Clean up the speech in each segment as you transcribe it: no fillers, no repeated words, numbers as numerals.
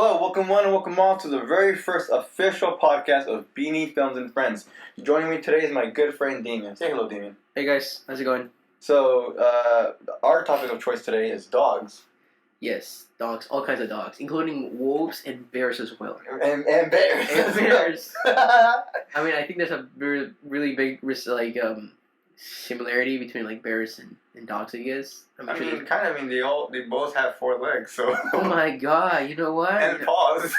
Hello, welcome one and welcome all to the very first official podcast of Beanie Films and Friends. Joining me today is my good friend Damian. Say hello, Damian. Hey guys, how's it going? So, our topic of choice today is dogs. Yes, dogs, all kinds of dogs, including wolves and bears as well. And bears. And bears. I mean, I think there's a really big similarity between like bears and dogs, I guess. They both have 4 legs, so. Oh my god, you know what? And paws.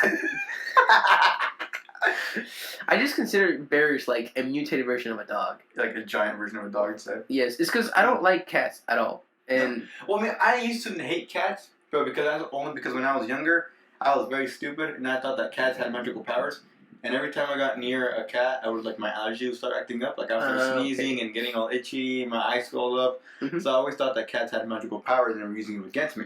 I just consider bears like a mutated version of a dog. Like a giant version of a dog instead. Yes, it's because I don't like cats at all. And well, I mean, I used to hate cats, but only because when I was younger, I was very stupid and I thought that cats had magical powers. And every time I got near a cat, my allergies would start acting up. Like I would start sneezing and getting all itchy, my eyes swelled up. Mm-hmm. So I always thought that cats had magical powers and they were using them against me.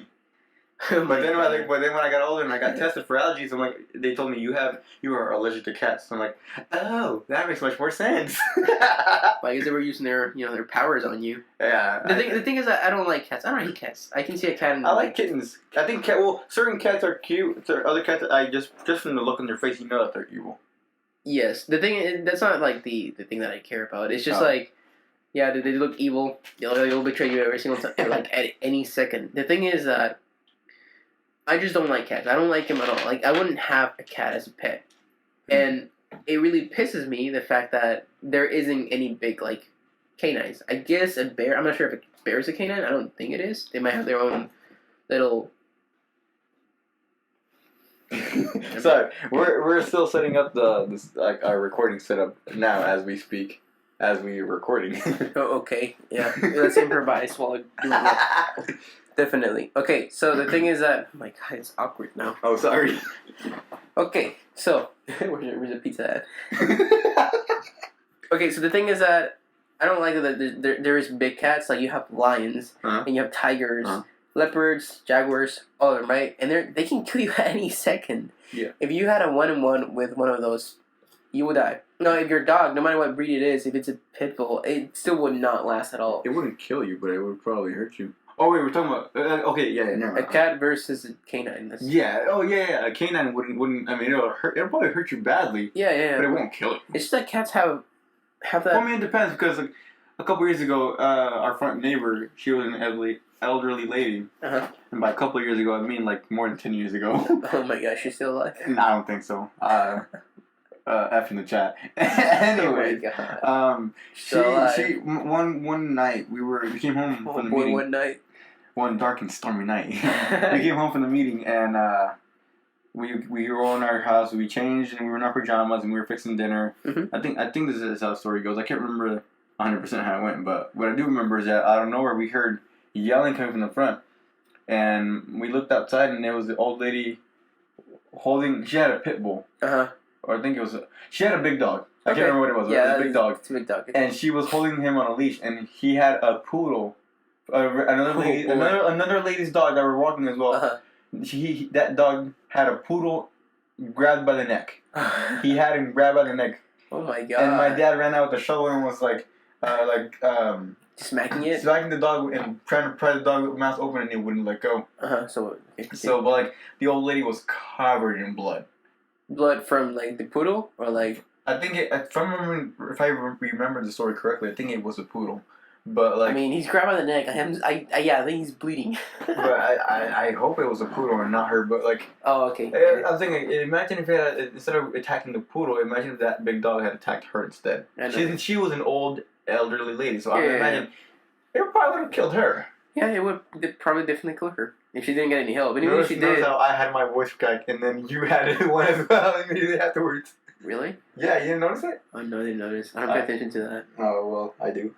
But then when I got older and I got tested for allergies, they told me you are allergic to cats. So I'm like, oh, that makes much more sense. Well, I guess they were using their powers on you. Yeah. The thing is that I don't like cats. I don't hate cats. I can see a cat. I like kittens. I think certain cats are cute. Other cats, just from the look on their face, you know that they're evil. Yes, the thing is, that's not like the thing that I care about. It's just they look evil. They'll betray you every single time, like at any second. The thing is that I just don't like cats. I don't like them at all. Like I wouldn't have a cat as a pet, and it really pisses me the fact that there isn't any big like canines. I guess a bear. I'm not sure if a bear is a canine. I don't think it is. They might have their own little. Sorry, we're still setting up our recording setup now as we speak, as we are recording. Oh, okay. Yeah, let's improvise while doing it. Definitely. Okay, so the thing is that oh my god, it's awkward now. Oh, sorry. Okay, so where's the pizza at? Okay, so the thing is that I don't like that there is big cats. Like you have lions and you have tigers. Leopards, jaguars, all of them, right? And they can kill you at any second. Yeah. If you had a 1-on-1 with one of those, you would die. No, if your dog, no matter what breed it is, if it's a pit bull, it still would not last at all. It wouldn't kill you, but it would probably hurt you. Oh wait, we're talking about okay, yeah, never mind. A cat versus a canine. Yeah. Oh yeah. A canine wouldn't. I mean, it'll probably hurt you badly. Yeah. But it won't kill you. It's just that cats have that. Well, I mean, it depends because a couple years ago, our front neighbor, she was an elderly lady. And by a couple of years ago, I mean like more than 10 years ago. Oh my gosh, she's still alive? No, I don't think so. F in the chat. Anyway, oh she one night we came home from the meeting. One dark and stormy night. We came home from the meeting and we were all in our house. We changed and we were in our pajamas and we were fixing dinner. I think this is how the story goes. I can't remember 100% how it went, but what I do remember is that out of nowhere we heard yelling coming from the front, and we looked outside and there was the old lady she had a pit bull. Or I think she had a big dog. I can't remember what it was. Yeah, it was a big dog. It's a big dog. And she was holding him on a leash, and he had a poodle. Another lady's dog that were walking as well. That dog had a poodle grabbed by the neck. He had him grabbed by the neck. Oh my god! And my dad ran out with the shovel and was smacking the dog and trying to pry the dog's mouth open, and it wouldn't let go. But the old lady was covered in blood. Blood from like the poodle, or like I think if I remember the story correctly, I think it was a poodle. But I mean, he's grabbed by the neck. I think he's bleeding. But I hope it was a poodle and not her. But oh, okay. I was thinking, imagine if instead of attacking the poodle, imagine if that big dog had attacked her instead. She was an old elderly lady, so I would imagine it probably would have killed her. Yeah, it would probably definitely kill her if she didn't get any help. But even if she did, how I had my voice crack and then you had one as well immediately afterwards. Really? Yeah, you didn't notice it? Oh no, I didn't notice. I don't pay attention to that. Oh well, I do.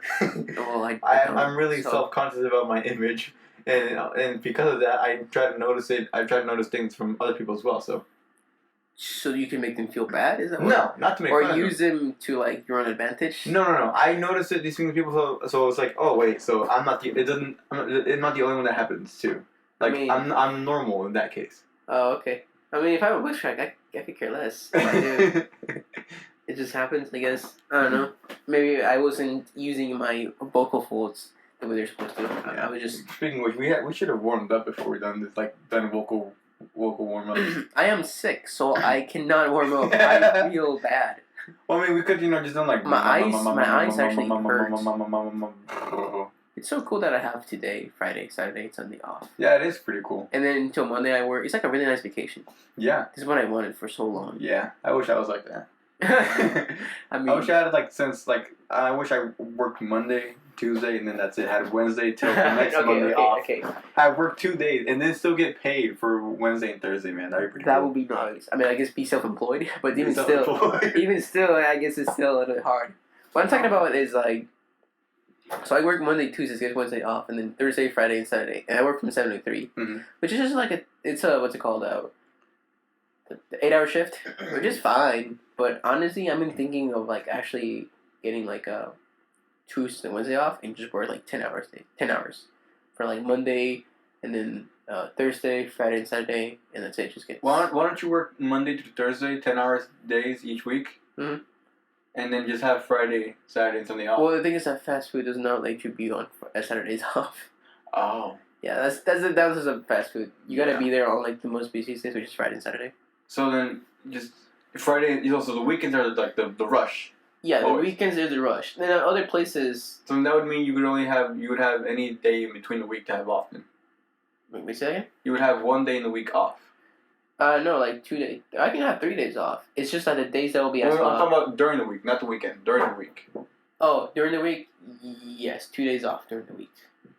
Well, I'm really self-conscious about my image, and because of that, I try to notice it. I try to notice things from other people as well. So you can make them feel bad? Is that what? No, not to make. Or use them to your own advantage? No. I notice it. These things people. So it's like, oh wait, so I'm not the. I'm not the only one that happens to. I'm normal in that case. Oh, okay. I mean, if I have a bush crack, I could care less. If I do. It just happens, I guess. I don't know. Maybe I wasn't using my vocal folds the way they're supposed to. I was just. Speaking of which, we should have warmed up before we done vocal vocal warm ups. I am sick, so I cannot warm up. I feel bad. Well, I mean, we could, just do like my eyes actually hurt. It's so cool that I have today, Friday, Saturday, Sunday off. Yeah, it is pretty cool. And then until Monday I work. It's like a really nice vacation. Yeah. This is what I wanted for so long. Yeah, I wish I was like that. I mean, I wish I had I wish I worked Monday, Tuesday, and then that's it. I had Wednesday till the next Monday off. Okay. I worked 2 days and then still get paid for Wednesday and Thursday, man. That'd be pretty cool. That would be nice. I mean, I guess be self-employed, but even still, I guess it's still a little bit hard. What I'm talking about is like, so I work Monday, Tuesday, get Wednesday off, and then Thursday, Friday, and Saturday, and I work from 7 to 3, which is just like it's a what's it called, the 8-hour shift, which is fine. But honestly, I've been thinking of like actually getting like a Tuesday, Wednesday off, and just work like 10 hours for like Monday, and then Thursday, Friday, and Saturday, and that's it. Just get. Why don't you work Monday to Thursday, 10 hours days each week? Mm-hmm. And then just have Friday, Saturday, and Sunday off. Well, the thing is that fast food does not let you be on Saturdays off. Oh. Yeah, that was a fast food. You gotta be there on like the most busiest days, which is Friday and Saturday. So then, just Friday. So the weekends are like the rush. Yeah, the weekends are the rush. Then at other places. So that would mean you would have any day in between the week to have off. Then. Wait a second. You would have 1 day in the week off. No, like 2 days. I can have 3 days off. It's just that the days that will be. I'm talking about during the week, not the weekend. During the week. Oh, during the week, yes, 2 days off during the week.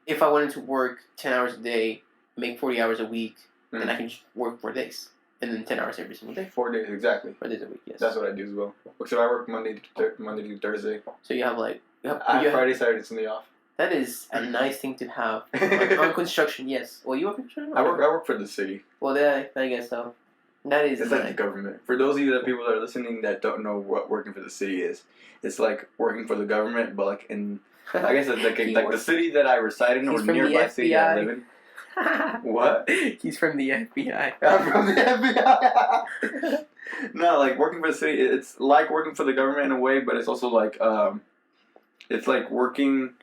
If I wanted to work 10 hours a day, make 40 hours a week, then I can just work 4 days. And then 10 hours every single day. 4 days, exactly. 4 days a week, yes. That's what I do as well. So I work Monday to Thursday. So you have like... I have Friday, Saturday, Sunday off. That is a nice thing to have. Like, on construction, yes. Well, you work construction? I work for the city. Well, I guess so. That is... It's like the government. For those of you people that are listening that don't know what working for the city is, it's like working for the government, but like in... I guess it's like the city that I reside in or nearby city that I live in. What? He's from the FBI. I'm from the FBI. No, like working for the city, it's like working for the government in a way, but it's also like it's like working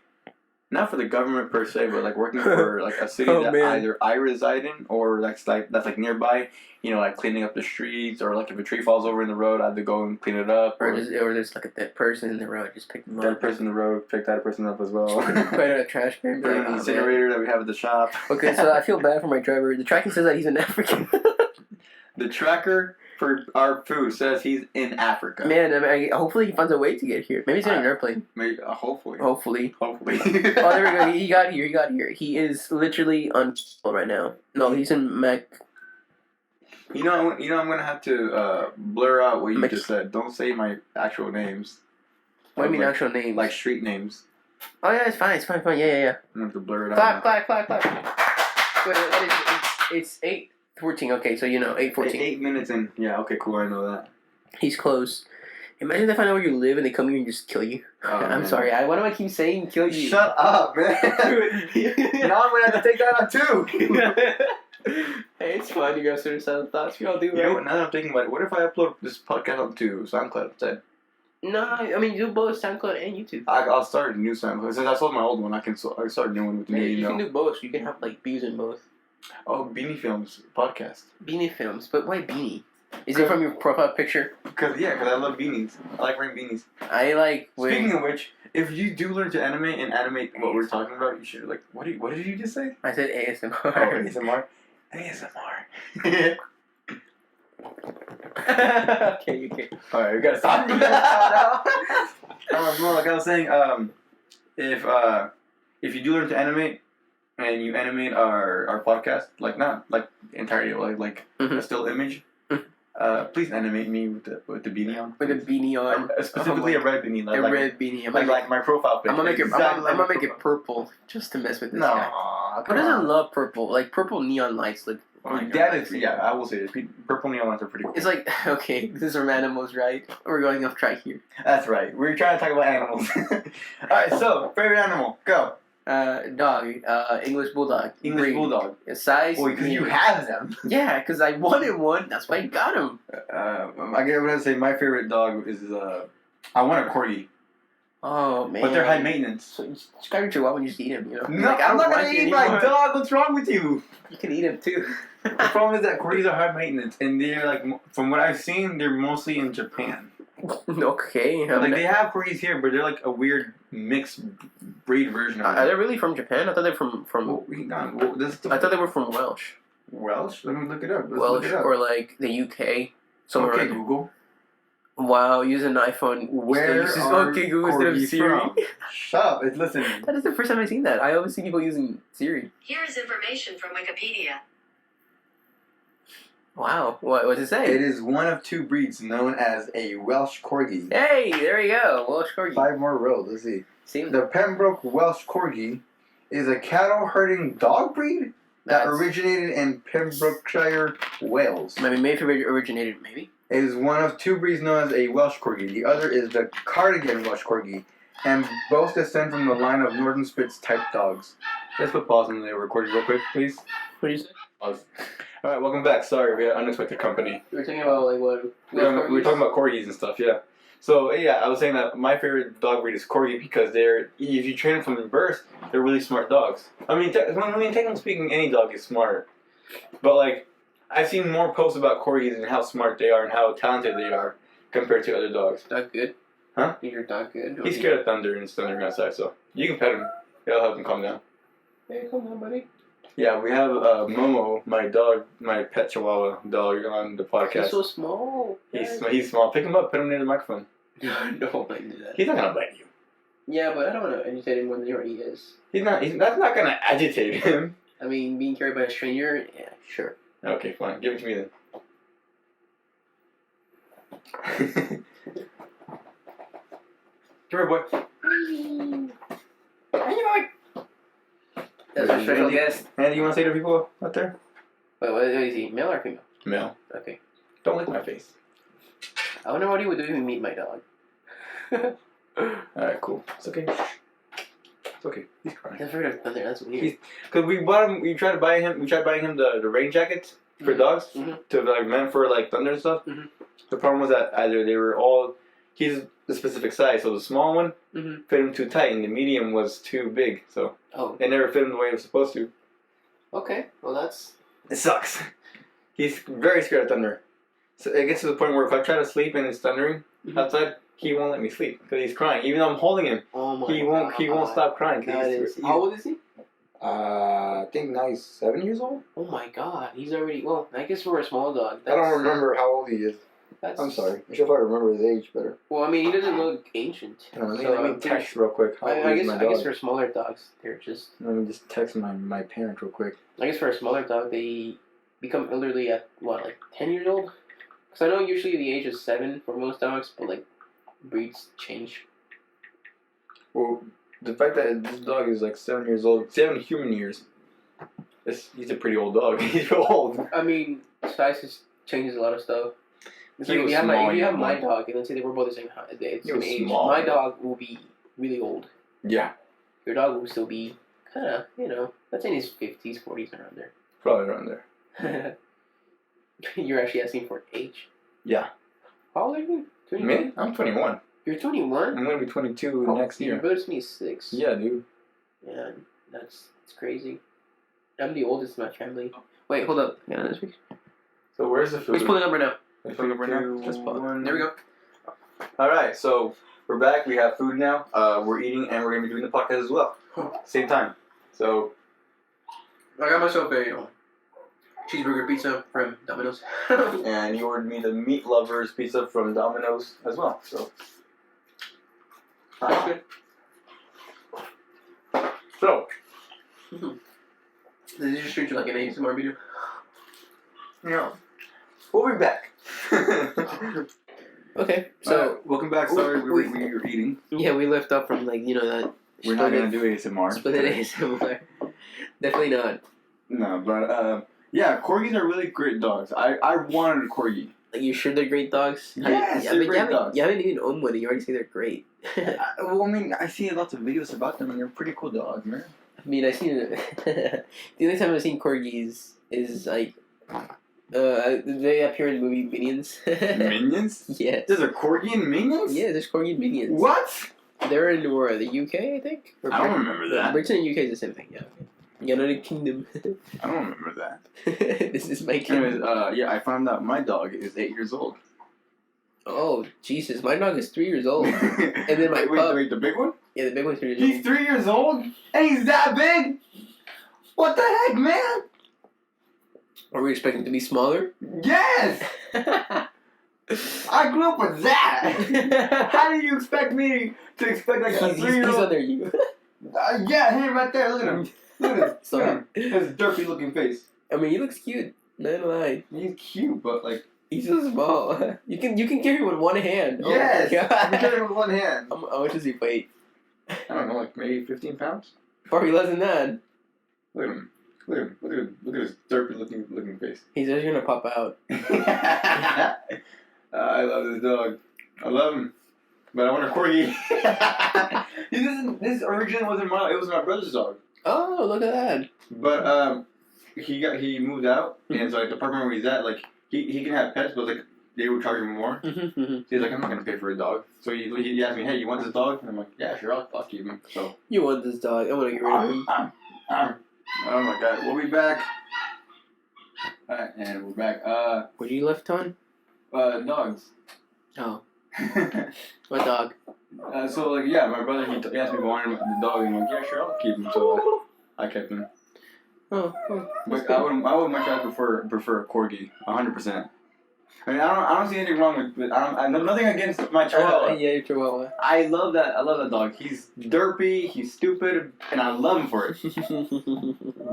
not for the government per se, but like working for like a city that either I reside in or that's like nearby. You know, like cleaning up the streets, or like if a tree falls over in the road, I have to go and clean it up. Or there's like a dead person in the road, just pick them up. Dead person in the road, pick that person up as well. Put it in a trash can. Put it in an incinerator that we have at the shop. Okay, so I feel bad for my driver. The tracking says that he's an African. The tracker for our food says he's in Africa. Man, I mean, hopefully he finds a way to get here. Maybe he's on an airplane. Maybe, hopefully. Hopefully. Oh, there we go. He got here. He is literally on right now. No, he's in Mac. You know, I'm gonna have to blur out what you just said. Don't say my actual names. What do you mean actual names? Like street names. Oh yeah, it's fine. Yeah. I'm gonna have to blur it out. Clap. Wait, what is it? It's 8:14. Okay, so 8:14. 8 minutes in. Yeah. Okay. Cool. I know that. He's close. Imagine they find out where you live and they come here and just kill you. Oh, I'm sorry. Why do I keep saying kill you? Shut up, man. Now I'm gonna have to take that on too. Hey, it's fun. You guys sort of sound thoughts. We all do, right? You know what? Now that I'm thinking about it, what if I upload this podcast onto SoundCloud instead? No, I mean do both SoundCloud and YouTube. I'll start a new SoundCloud. Since I sold my old one, I can start a new one with the new. You can do both. You can have like views in both. Oh, Beanie Films podcast. Beanie Films, but why beanie? Is it from your profile picture? Because I love beanies. I like wearing beanies. Speaking of which, if you do learn to animate what we're talking about, you should what did you just say? I said ASMR. Oh, ASMR. ASMR. Okay. Alright, we gotta stop. Like I was saying, if you do learn to animate and you animate our podcast, like not like entirely, like a still image, please animate me with the beanie on. With a beanie on. Specifically a red beanie. Red beanie. Like my profile picture. I'm gonna make it purple just to mess with this guy. Who doesn't love purple? Like purple neon lights look. I will say this. Purple neon lights are pretty cool. It's like, okay, this is from animals, right? We're going off track here. That's right. We're trying to talk about animals. Alright, so, favorite animal. Go. Dog. English bulldog. English bulldog. Size. Boy, because you have them. Yeah, because I wanted one. That's why I got him. I'm going to say my favorite dog is, I want a Corgi. Oh man. But they're high maintenance. So you just grab your chihuahua and just eat him, you know? No, like, I'm not gonna eat my dog. What's wrong with you? You can eat him too. The problem is that corgis are high maintenance, and they're like, from what I've seen, they're mostly in Japan. Okay. Like they have corgis here, but they're like a weird mixed breed version of it. Are they really from Japan? I thought they were from. I thought they were from Welsh. Welsh? Let me look it up. Welsh or like the UK. Somewhere okay, Google. Wow, use an iPhone. Where are okay, Google instead of Siri. From? Shut up! It's listen. That is the first time I've seen that. I always see people using Siri. Here's information from Wikipedia. Wow, what does it say? It is one of two breeds known as a Welsh Corgi. Hey, there we go, Welsh Corgi. 5 more rows. Let's see. The Pembroke Welsh Corgi is a cattle herding dog breed that originated in Pembrokeshire, Wales. Maybe originated, maybe. It is one of two breeds known as a Welsh Corgi. The other is the Cardigan Welsh Corgi, and both descend from the line of Northern Spitz type dogs. Let's put pause on the recording real quick, please. What did you say? Pause. All right, welcome back. Sorry, we had unexpected company. We were talking about like what? We were talking about corgis and stuff, yeah. So yeah, I was saying that my favorite dog breed is corgi because if you train them from birth, they're really smart dogs. I mean, technically speaking, any dog is smart, but like I've seen more posts about corgis and how smart they are and how talented they are compared to other dogs. Dog good? Huh? Is your dog good? He's scared of thunder and it's thundering outside, so you can pet him. It'll help him calm down. Hey, come on, buddy. Yeah, we have Momo, my dog, my pet Chihuahua dog, on the podcast. He's so small. He's small. Pick him up, put him near the microphone. No, don't do that. He's not gonna bite you. Yeah, but I don't want to agitate him more than he already is. That's not gonna agitate him. I mean, being carried by a stranger, yeah, sure. Okay, fine. Give it to me then. Come here, boy. That's our special guest. Andy, you want to say to people out there? Wait, what is he? Male or female? Male. Okay. Don't lick my face. I wonder what he would do if he meet my dog. Alright, cool. It's okay. It's okay. He's crying. I've heard of thunder. That's weird. Because we bought him. We tried buying him the rain jackets for dogs to like meant for like thunder and stuff. The problem was that either they were all. He's the specific size, so the small one fit him too tight, and the medium was too big, so it never fit him the way it was supposed to. Okay, well it sucks. He's very scared of thunder. So it gets to the point where if I try to sleep and it's thundering outside, he won't let me sleep because he's crying. Even though I'm holding him, he won't stop crying. How old is he? I think now he's 7 years old. Oh my god, he's already. Well, I guess for a small dog. I don't remember how old he is. I'm sorry. I should probably remember his age better. Well, I mean, he doesn't look ancient. Let me text real quick. I guess for smaller dogs, they're just. Let me just text my parent real quick. I guess for a smaller dog, they become elderly at what, like 10 years old? Because I know usually the age is 7 for most dogs, but like breeds change. Well, the fact that this dog is like 7 years old, 7 human years. He's a pretty old dog. He's old. I mean, size changes a lot of stuff. It's like if you have my dog, and let's say they were both the same age, my dog will be really old. Yeah. Your dog will still be kind of, let's say in his 50s, 40s, around there. Probably around there. You're actually asking for age? Yeah. How old are you? 21? Me? I'm 21. You're 21? I'm going to be 22 next year. Your brother's 26. Yeah, dude. Yeah, it's crazy. I'm the oldest in my family. Wait, hold up. Yeah, this week. So where's the food? Let's pull it up right now. Let's pull it up right now. Let's pull it. There we go. Alright, so we're back. We have food now. We're eating and we're going to be doing the podcast as well. Same time. So I got myself a cheeseburger pizza from Domino's. And you ordered me the Meat Lovers pizza from Domino's as well. So that's good. So this is just treat you like an ASMR video. Yeah. We'll be back. Okay, so welcome back. Sorry, we were eating. Yeah, we left off from that. We're not gonna do ASMR. Split ASMR. Definitely not. No, but yeah, corgis are really great dogs. I wanted a corgi. Like, you sure they're great dogs? Yes, they're great dogs. You haven't even owned one, and you already say they're great. Well, I mean, I see lots of videos about them, and they're pretty cool dogs, man. I mean, I've seen the only time I've seen corgis is like. They appear in the movie Minions. Minions? Yes. There's a corgi in Minions? Yeah, there's corgi in Minions. What? They're in where, the UK, I think? I don't remember that. Britain and UK is the same thing, yeah. United Kingdom. I don't remember that. This is my kingdom. Anyways, yeah, I found out my dog is 8 years old. Oh, Jesus. My dog is 3 years old. And then my pup... Wait, the big one? Yeah, the big one's 3 years old. He's 3 years old? And he's that big? What the heck, man? Are we expecting to be smaller? Yes! I grew up with that! How do you expect me to expect like a 3-year-old? He's under you. Yeah, him right there. Look at him. Look at him. Sorry. His derpy looking face. I mean, he looks cute. Not gonna lie. He's cute, but like... He's so small. You can carry him with one hand. Yes! Oh my God. You carry him with one hand. How much does he weigh? I don't know, like maybe 15 pounds? Probably less than that. Look at him. Look at him. Look at him. Look at his derpy looking face. He's just gonna pop out. I love this dog. I love him. But I want a corgi. This originally wasn't mine. It was my brother's dog. Oh, look at that. But he moved out, and so like the apartment where he's at, like he can have pets, but like they would charge him more. So he's like, I'm not gonna pay for a dog. So he asked me, hey, you want this dog? And I'm like, yeah, sure, I'll keep him. So You want this dog? I want to get rid of him. Oh my God, we'll be back. Alright, and we're back. What you left on? Dogs. Oh. What dog? So like yeah, my brother he asked me if I wanted the dog, and I'm like, yeah, sure, I'll keep him. So I kept him. Oh. But I would much rather prefer a corgi, 100%. I mean, I don't see anything wrong with I know nothing against my chihuahua. Oh, yeah, your chihuahua. I love that dog. He's derpy, he's stupid, and I love him for it.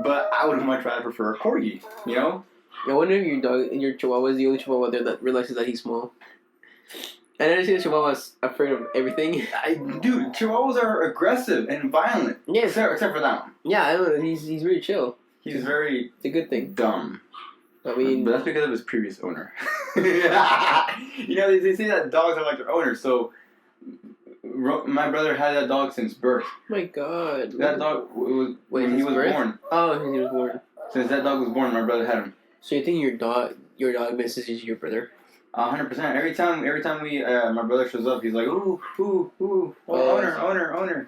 But I would much rather prefer a corgi, you know? I wonder if your chihuahua is the only chihuahua there that realizes that he's small. I never see the chihuahua's afraid of everything. Dude, chihuahuas are aggressive and violent. Yeah, except for that one. Yeah, I don't know. He's really chill. He's very It's a good thing. dumb. I mean, but that's because of his previous owner. You know, they say that dogs are like their owners. So my brother had that dog since birth. My God. That dog when he was born. Oh, when he was born. Since that dog was born, my brother had him. So you think your dog misses your brother? 100%. Every time my brother shows up, he's like, ooh, owner.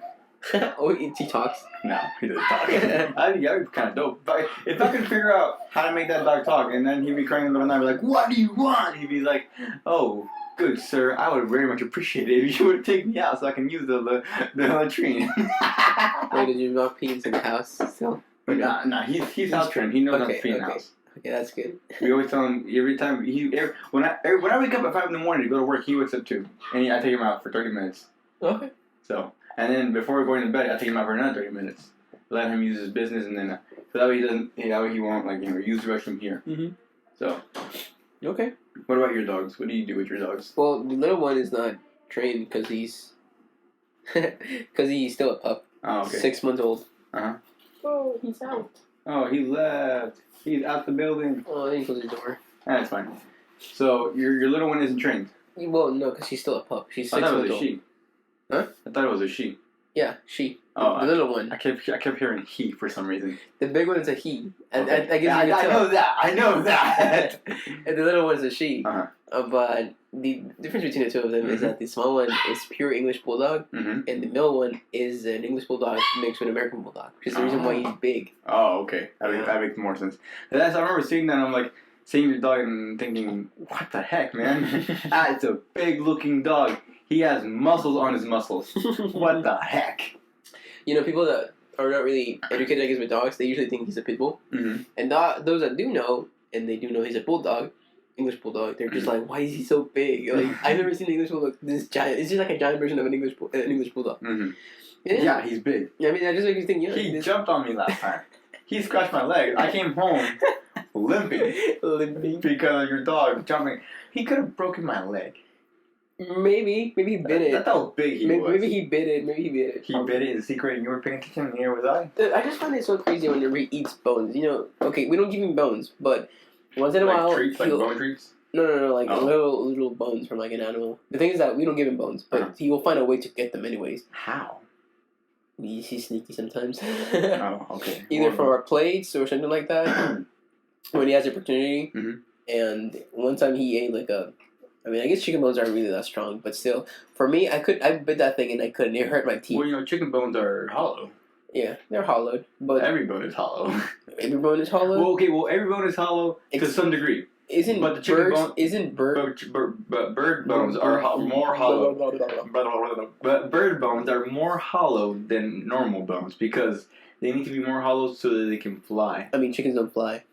Oh, he talks. No, he doesn't talk. That'd be kind of dope. But if I could figure out how to make that dog talk, and then he'd be crying in the middle of the night, be like, what do you want? He'd be like, oh, good sir, I would very much appreciate it if you would take me out so I can use the latrine. Wait, did you not pee into the house still? Nah, he's house trained. He knows how to pee in the house. Okay, that's good. We always tell him every time when I wake up at 5 in the morning to go to work, he wakes up too, and I take him out for 30 minutes. Okay. So, and then before going to bed, I take him out for another 30 minutes, let him use his business, and then so that way he won't use the restroom here. Mm-hmm. So, okay. What about your dogs? What do you do with your dogs? Well, the little one is not trained because he's still a pup. Oh, okay. 6 months old. Oh, he's out. Oh, he left. He's out the building. Oh, he closed the door. That's fine. So your little one isn't trained? Well, no, because she's still a pup. She's 6 months old. I thought it was a she. Huh? I thought it was a she. Yeah, she. Oh, the little one. I kept hearing he for some reason. The big one is a he. And okay. I guess I know that. And the little one is a she. Uh-huh. But the difference between the two of them is that the small one is pure English Bulldog, and the middle one is an English Bulldog mixed with American Bulldog, which is the reason why he's big. Oh, okay. That makes more sense. I remember seeing that, and I'm like, seeing your dog and thinking, what the heck, man? It's a big-looking dog. He has muscles on his muscles. What the heck? You know, people that are not really educated, I guess, with dogs, they usually think he's a pit bull. Mm-hmm. And those that do know, and they do know he's a bulldog, English Bulldog, they're just like, why is he so big? Like, I've never seen an English Bulldog this giant. It's just like a giant version of an English Bulldog. Mm-hmm. Yeah, he's big. I mean, that just makes you think, he jumped on me last time. He scratched my leg. I came home limping. Because of your dog jumping. He could have broken my leg. Maybe he bit it. That's how big he was. Maybe he bit it. He bit it in secret and you were paying attention and here was I. I just find it so crazy whenever he eats bones. You know, okay, we don't give him bones, but once in a while... Treats, like bone treats? No, like little bones from like an animal. The thing is that we don't give him bones, but he will find a way to get them anyways. How? He's sneaky sometimes. Oh, okay. Either from our plates or something like that, when he has the opportunity. Mm-hmm. And one time he ate like a I mean, I guess chicken bones aren't really that strong, but still, for me, I bit that thing and I couldn't. It hurt my teeth. Well, chicken bones are hollow. Yeah, they're hollowed, but every bone is hollow. Every bone is hollow. Well, okay. Well, every bone is hollow to some degree. But the chicken bone bird bones are more hollow. But bird bones are more hollow than normal bones because they need to be more hollow so that they can fly. I mean, chickens don't fly.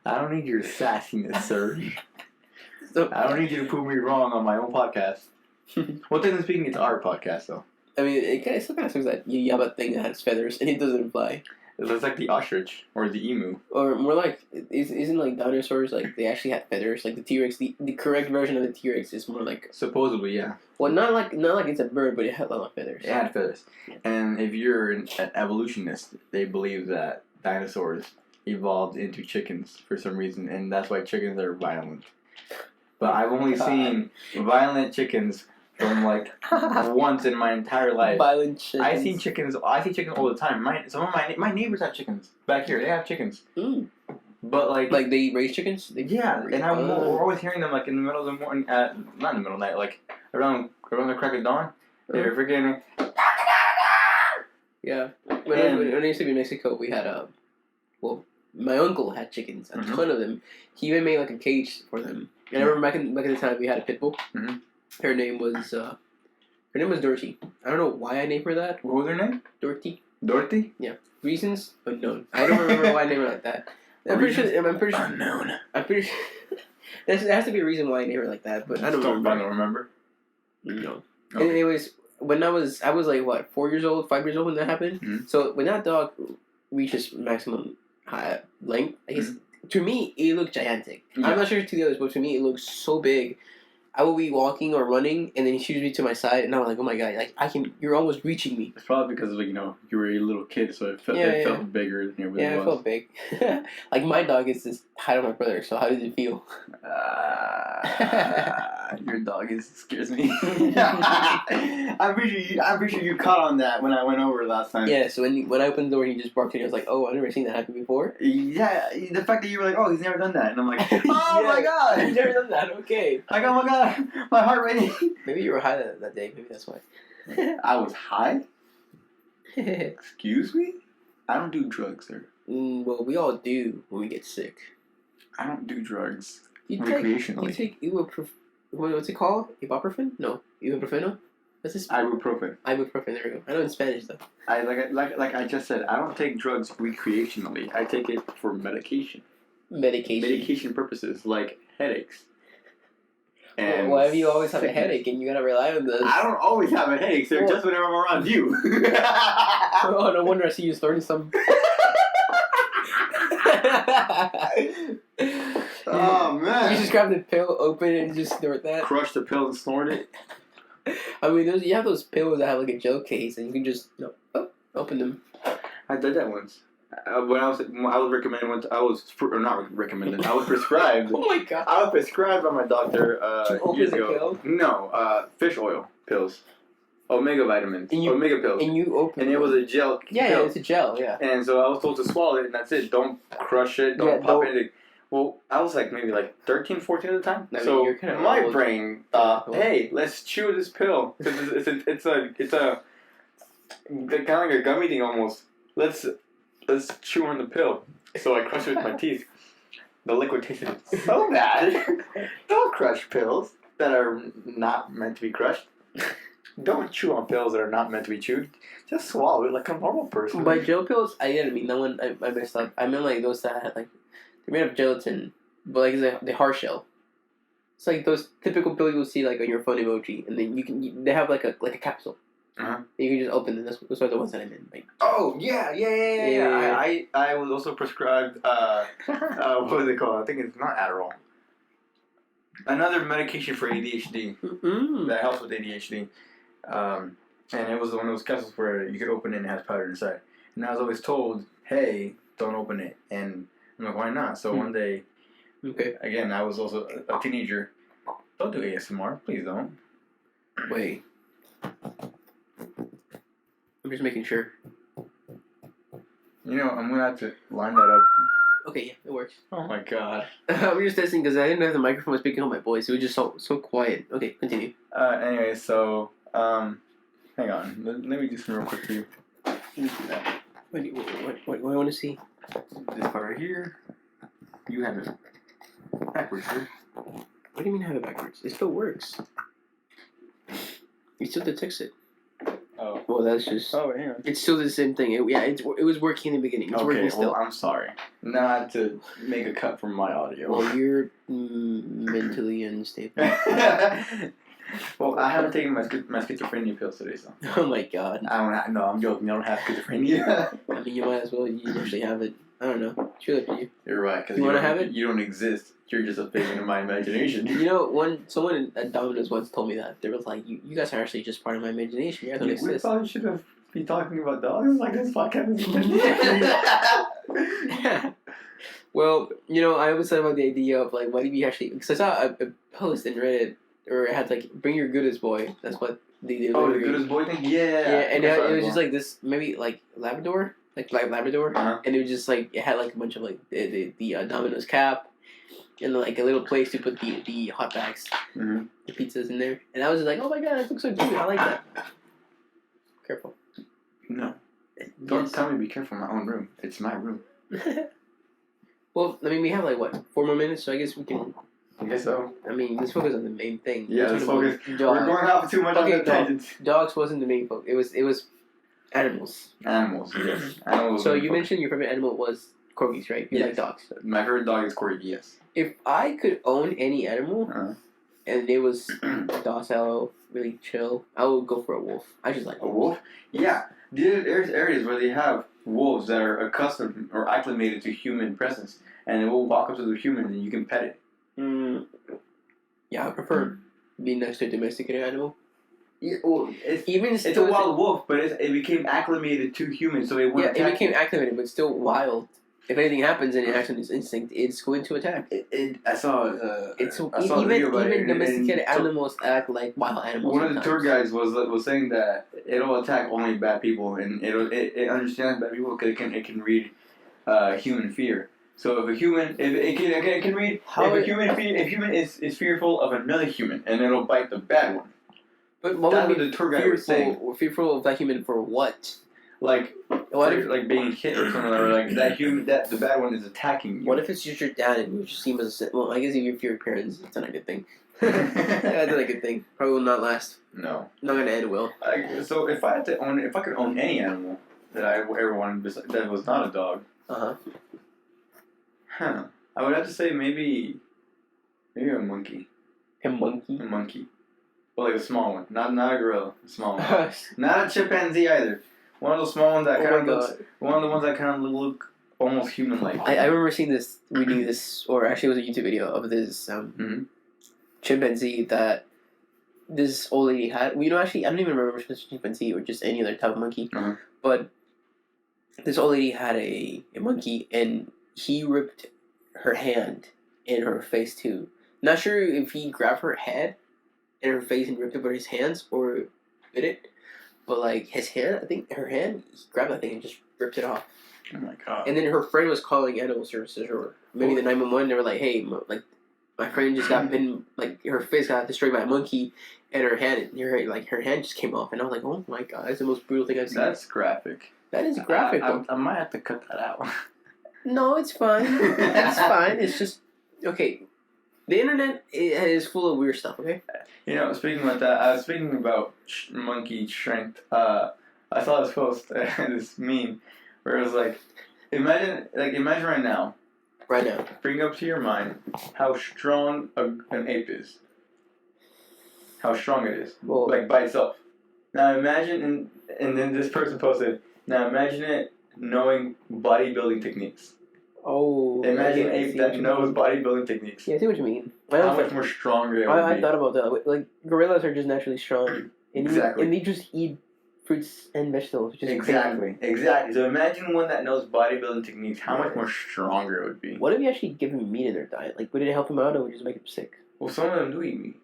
I don't need your sassiness, sir. I don't need you to prove me wrong on my own podcast. Well, technically speaking, it's our podcast, though. I mean, it still kind of sucks that you have a thing that has feathers and it doesn't fly. It looks like the ostrich or the emu. Or more like, isn't like dinosaurs, like, they actually had feathers? Like the T-Rex, the correct version of the T-Rex is more like... Supposedly, yeah. Well, not like it's a bird, but it had a lot of feathers. It had feathers. And if you're an evolutionist, they believe that dinosaurs evolved into chickens for some reason, and that's why chickens are violent. But I've only seen violent chickens from like once in my entire life. Violent chickens. I see chickens all the time. Some of my neighbors have chickens back here. They have chickens. Mm. But like they raise chickens. Yeah, and we're always hearing them like in the middle of the morning. Not in the middle of the night, like around the crack of dawn. They're freaking. Yeah. When I used to be in Mexico, we had my uncle had chickens, a ton of them. He even made like a cage for them. And I remember back in the time we had a pit bull. Mm-hmm. Her name was Dorothy. I don't know why I named her that. What was her name? Dorothy. Dorothy? Yeah. Reasons unknown. I don't remember why I named her like that. I'm pretty sure. Unknown. I'm pretty sure. There has to be a reason why I named her like that, but I don't remember. I don't remember. No. Okay. Anyways, when I was like what, 5 years old when that happened. Mm-hmm. So when that dog reaches maximum length, I guess to me it looked gigantic. Yeah. I'm not sure to the others, but to me it looked so big. I would be walking or running, and then he shoots me to my side, and I'm like, "Oh my god! Like you're almost reaching me." It's probably because you were a little kid, so it felt bigger than it really was. Yeah, it felt big. Like my dog is this height of my brother. So how does it feel? Your dog scares me. I'm pretty sure you caught on that when I went over last time. Yeah. So when I opened the door, he just barked, and I was like, "Oh, I've never seen that happen before." Yeah. The fact that you were like, "Oh, he's never done that," and I'm like, "Oh my god, he's never done that." Okay. Like, oh my god. My heart rate. Maybe you were high that day. Maybe that's why. I was high? Excuse me? I don't do drugs, sir. Well, we all do when we get sick. I don't do drugs recreationally. You take what's it called? Ibuprofen? No. Ibuprofeno? What's this? Ibuprofen. Ibuprofen, there we go. I know in Spanish, though. Like I just said, I don't take drugs recreationally. I take it for medication. Medication purposes, like headaches. And why do you always have a headache and you gotta rely on this? I don't always have a headache, sir. Just whenever I'm around you. Oh, no wonder I see you snorting some. Oh man! You just grab the pill, open it, and just snort that. Crush the pill and snort it. I mean, you have those pills that have like a gel case, and you can just open them. I did that once. When I was recommended once, I was prescribed. Oh my god! I was prescribed by my doctor years ago. Pill? No, fish oil pills, omega vitamins, omega pills. And you open. And it was a gel. Yeah, pill. Yeah, it's a gel. Yeah. And so I was told to swallow it, and that's it. Don't crush it. Don't pop anything. Well, I was like maybe 13, 14 at the time. I mean, so my brain thought, hey, let's chew this pill. It's kind of like a gummy thing almost. Let's chew on the pill. So I crushed it with my teeth. The liquid tasted so bad. Don't crush pills that are not meant to be crushed. Don't chew on pills that are not meant to be chewed. Just swallow it like a normal person. By gel pills, I didn't mean that one. I messed up. I meant like those that had like they're made of gelatin, but like the hard shell. It's like those typical pills you'll see like on your phone emoji, and then they have like a capsule. You can just open them. Those are the ones that I meant. Like, oh yeah. I was also prescribed what is it called? I think it's not Adderall. Another medication for ADHD that helps with ADHD, and it was one of those capsules where you could open it and it has powder inside. And I was always told, "Hey, don't open it." And I'm like, "Why not?" So one day, again, I was also a teenager. Don't do ASMR, please don't. Wait. I'm just making sure. I'm gonna have to line that up Okay, yeah, it works. Oh my god. We're just testing because I didn't have the microphone speaking on my voice. It was just so quiet. Okay, continue. Anyway, so hang on. Let me do some real quick for you. What do I want to see? This part right here. You have it backwards, sir. What do you mean have it backwards? It still works. You still detects it. Oh. Well, that's just. Oh, hang on. It's still the same thing. It was working in the beginning. It's working still. Well, I'm sorry. Not to make a cut from my audio. Well, you're mentally unstable. Well, I haven't taken my schizophrenia pills today, so. Oh my god. No, I'm joking. I don't have schizophrenia. I mean, you might as well. You actually have it. I don't know. Sure, you. You're right. Cause you want to have it? You don't exist. You're just a figment of my imagination. You know, someone at Domino's once told me that. They were like, you guys are actually just part of my imagination. You guys don't exist. We probably should have been talking about dogs like this podcast. Well, you know, I always thought about the idea of like, what if you actually? Because I saw a post in Reddit, or it had like, bring your goodest boy. That's what they did. Oh, the goodest boy thing. Yeah. Yeah, and it was just like this, maybe like Labrador, Labrador, and it was just like it had like a bunch of like the Domino's cap. And like a little place to put the hot bags, the pizzas in there, and I was just like, "Oh my god, that looks so cute! I like that." Careful. No. Don't tell me to be careful in my own room. It's my room. Well, I mean, we have like what 4 more minutes, so I guess we can. I guess so. I mean, let's focus on the main thing. Yeah, let's focus. We're going off too much on the tangents. Dogs wasn't the main focus. It was animals. Animals, yes. Animals. So you mentioned your favorite animal was corgis, right? You like dogs. My favorite dog is Corgi. Yes. If I could own any animal, and it was docile, really chill, I would go for a wolf. I just like a wolf. Yeah, there's areas where they have wolves that are accustomed or acclimated to human presence, and it will walk up to the human and you can pet it. Yeah, I prefer being next to a domesticated animal. Yeah, well, it's a wild wolf, but it became acclimated to humans, so it wouldn't. Yeah, it became acclimated, but still wild. If anything happens and it acts on its instinct, it's going to attack. I saw. Even domesticated animals act like wild animals. One of the tour guides was saying that it'll attack only bad people, and it understands bad people because it can read human fear. So if a human, if it can read if human is fearful of another human, and it'll bite the bad one. But what that's would what the tour guide was saying. Fearful of that human for what? Like being hit or something, or like that human, that the bad one is attacking you. What if it's just your dad and you just see him as a well? I guess if you're your parents, it's not a good thing. That's not a good thing. Probably will not last. No, not gonna end well. So if I could own any animal that I ever wanted that was not a dog, I would have to say maybe a monkey. A monkey. A monkey. Well, like a small one, not a gorilla, a small one. Not a chimpanzee either. One of those small ones that kind of look almost human-like. I remember reading this, or actually it was a YouTube video of this chimpanzee that this old lady had. I don't even remember if it was a chimpanzee or just any other type of monkey. But this old lady had a monkey, and he ripped her hand and her face too. Not sure if he grabbed her head and her face and ripped it with his hands or bit it. But like his hand, I think her hand, he grabbed that thing and just ripped it off. Oh my god! And then her friend was calling animal services or maybe the 911. They were like, "Hey, my friend just got bitten. Like her face got destroyed by a monkey, and her hand just came off." And I was like, "Oh my god, that's the most brutal thing I've seen." That's graphic. That is graphic. I might have to cut that out. No, it's fine. It's fine. It's just okay. The internet is full of weird stuff, okay? You know, speaking about that, I was speaking about monkey strength. I saw this post, this meme, where it was like, imagine right now. Right now. Bring up to your mind how strong an ape is. How strong it is. Well, like by itself. Now imagine, and then this person posted, now imagine it knowing bodybuilding techniques. Oh. Imagine an ape that knows bodybuilding techniques. Yeah, I see what you mean. How much more stronger it would be. I thought about that. Like, gorillas are just naturally strong. Exactly. And they just eat fruits and vegetables. Which is exactly. So imagine one that knows bodybuilding techniques, how much more stronger it would be. What if you actually give him meat in their diet? Like, would it help him out or would it just make him sick? Well, some of them do eat meat.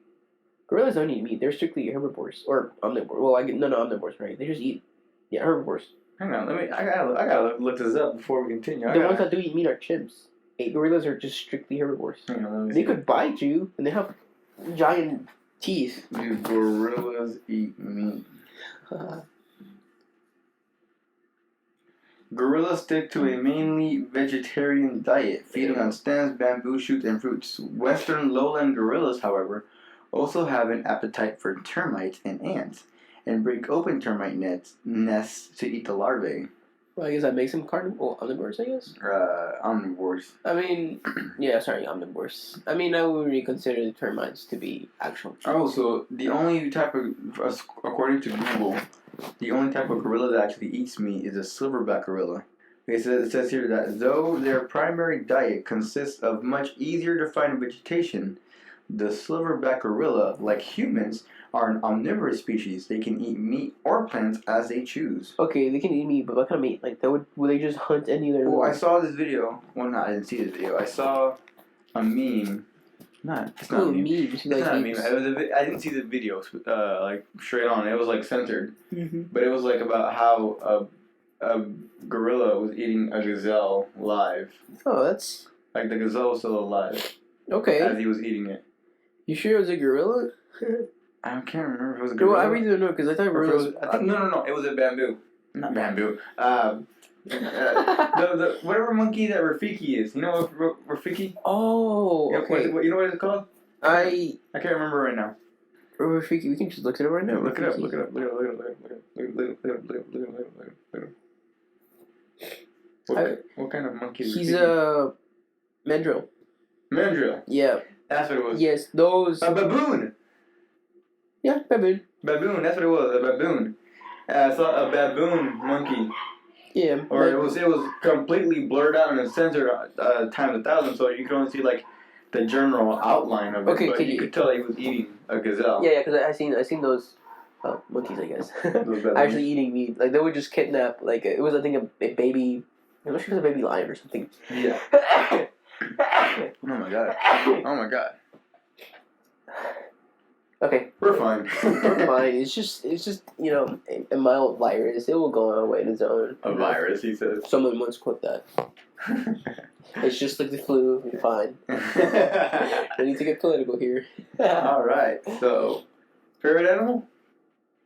Gorillas don't eat meat. They're strictly herbivores. Or omnivores. Well, omnivores, right? They just eat, herbivores. Hang on, I gotta look this up before we continue. The ones that do eat meat are chimps. Gorillas are just strictly herbivores. Hang on, let me They see. could bite you, and they have giant teeth. Do gorillas eat meat? Gorillas stick to a mainly vegetarian diet, feeding on stems, bamboo shoots, and fruits. Western lowland gorillas, however, also have an appetite for termites and ants, and break open termite nests to eat the larvae. Well, I guess that makes them omnivores, I guess? Omnivores. I mean, yeah, sorry, omnivores. I mean, I would really consider the termites to be actual trees. Oh, so the only type of, according to Google, the only type of gorilla that actually eats meat is a silverback gorilla. It says here that though their primary diet consists of much easier to find vegetation, the silverback gorilla, like humans, are an omnivorous species. They can eat meat or plants as they choose. Okay, they can eat meat, but what kind of meat? Like, would they just hunt any of their... Well, I saw this video. Well, no, I didn't see this video. I saw a meme. It's not a meme. Memes. It's not a meme. I didn't see the video, like, straight on. It was, like, censored. Mm-hmm. But it was, like, about how a gorilla was eating a gazelle live. Oh, that's... Like, the gazelle was still alive. Okay. As he was eating it. You sure it was a gorilla? I can't remember if it was a gorilla. No, I really don't know, because I thought gorillas... No. It was a bamboo. Not bamboo. The whatever monkey that Rafiki is. You know Rafiki? Oh, okay. You know what it's called? I can't remember right now. Rafiki, we can just look it up right now. Look it up. What kind of monkey is He's Rafiki? a mandrill. Mandrill. Yeah. That's what it was. Yes, those... A baboon. Yeah, baboon. Baboon, that's what it was, a baboon. I saw a baboon monkey. Yeah. Or it was completely blurred out and censored times 1,000, so you could only see like the general outline of it. Okay, but you could tell he was eating a gazelle. Yeah, because I seen those monkeys, I guess, actually eating meat. Like they would just kidnap. Like it was, I think, a baby. I'm not sure it was a baby lion or something. Yeah. Oh my god. Okay. We're fine. We're fine. It's just a mild virus. It will go away on its own. A virus, he says. Someone once quote that. It's just like the flu. You're fine. We need to get political here. Alright, so favorite animal?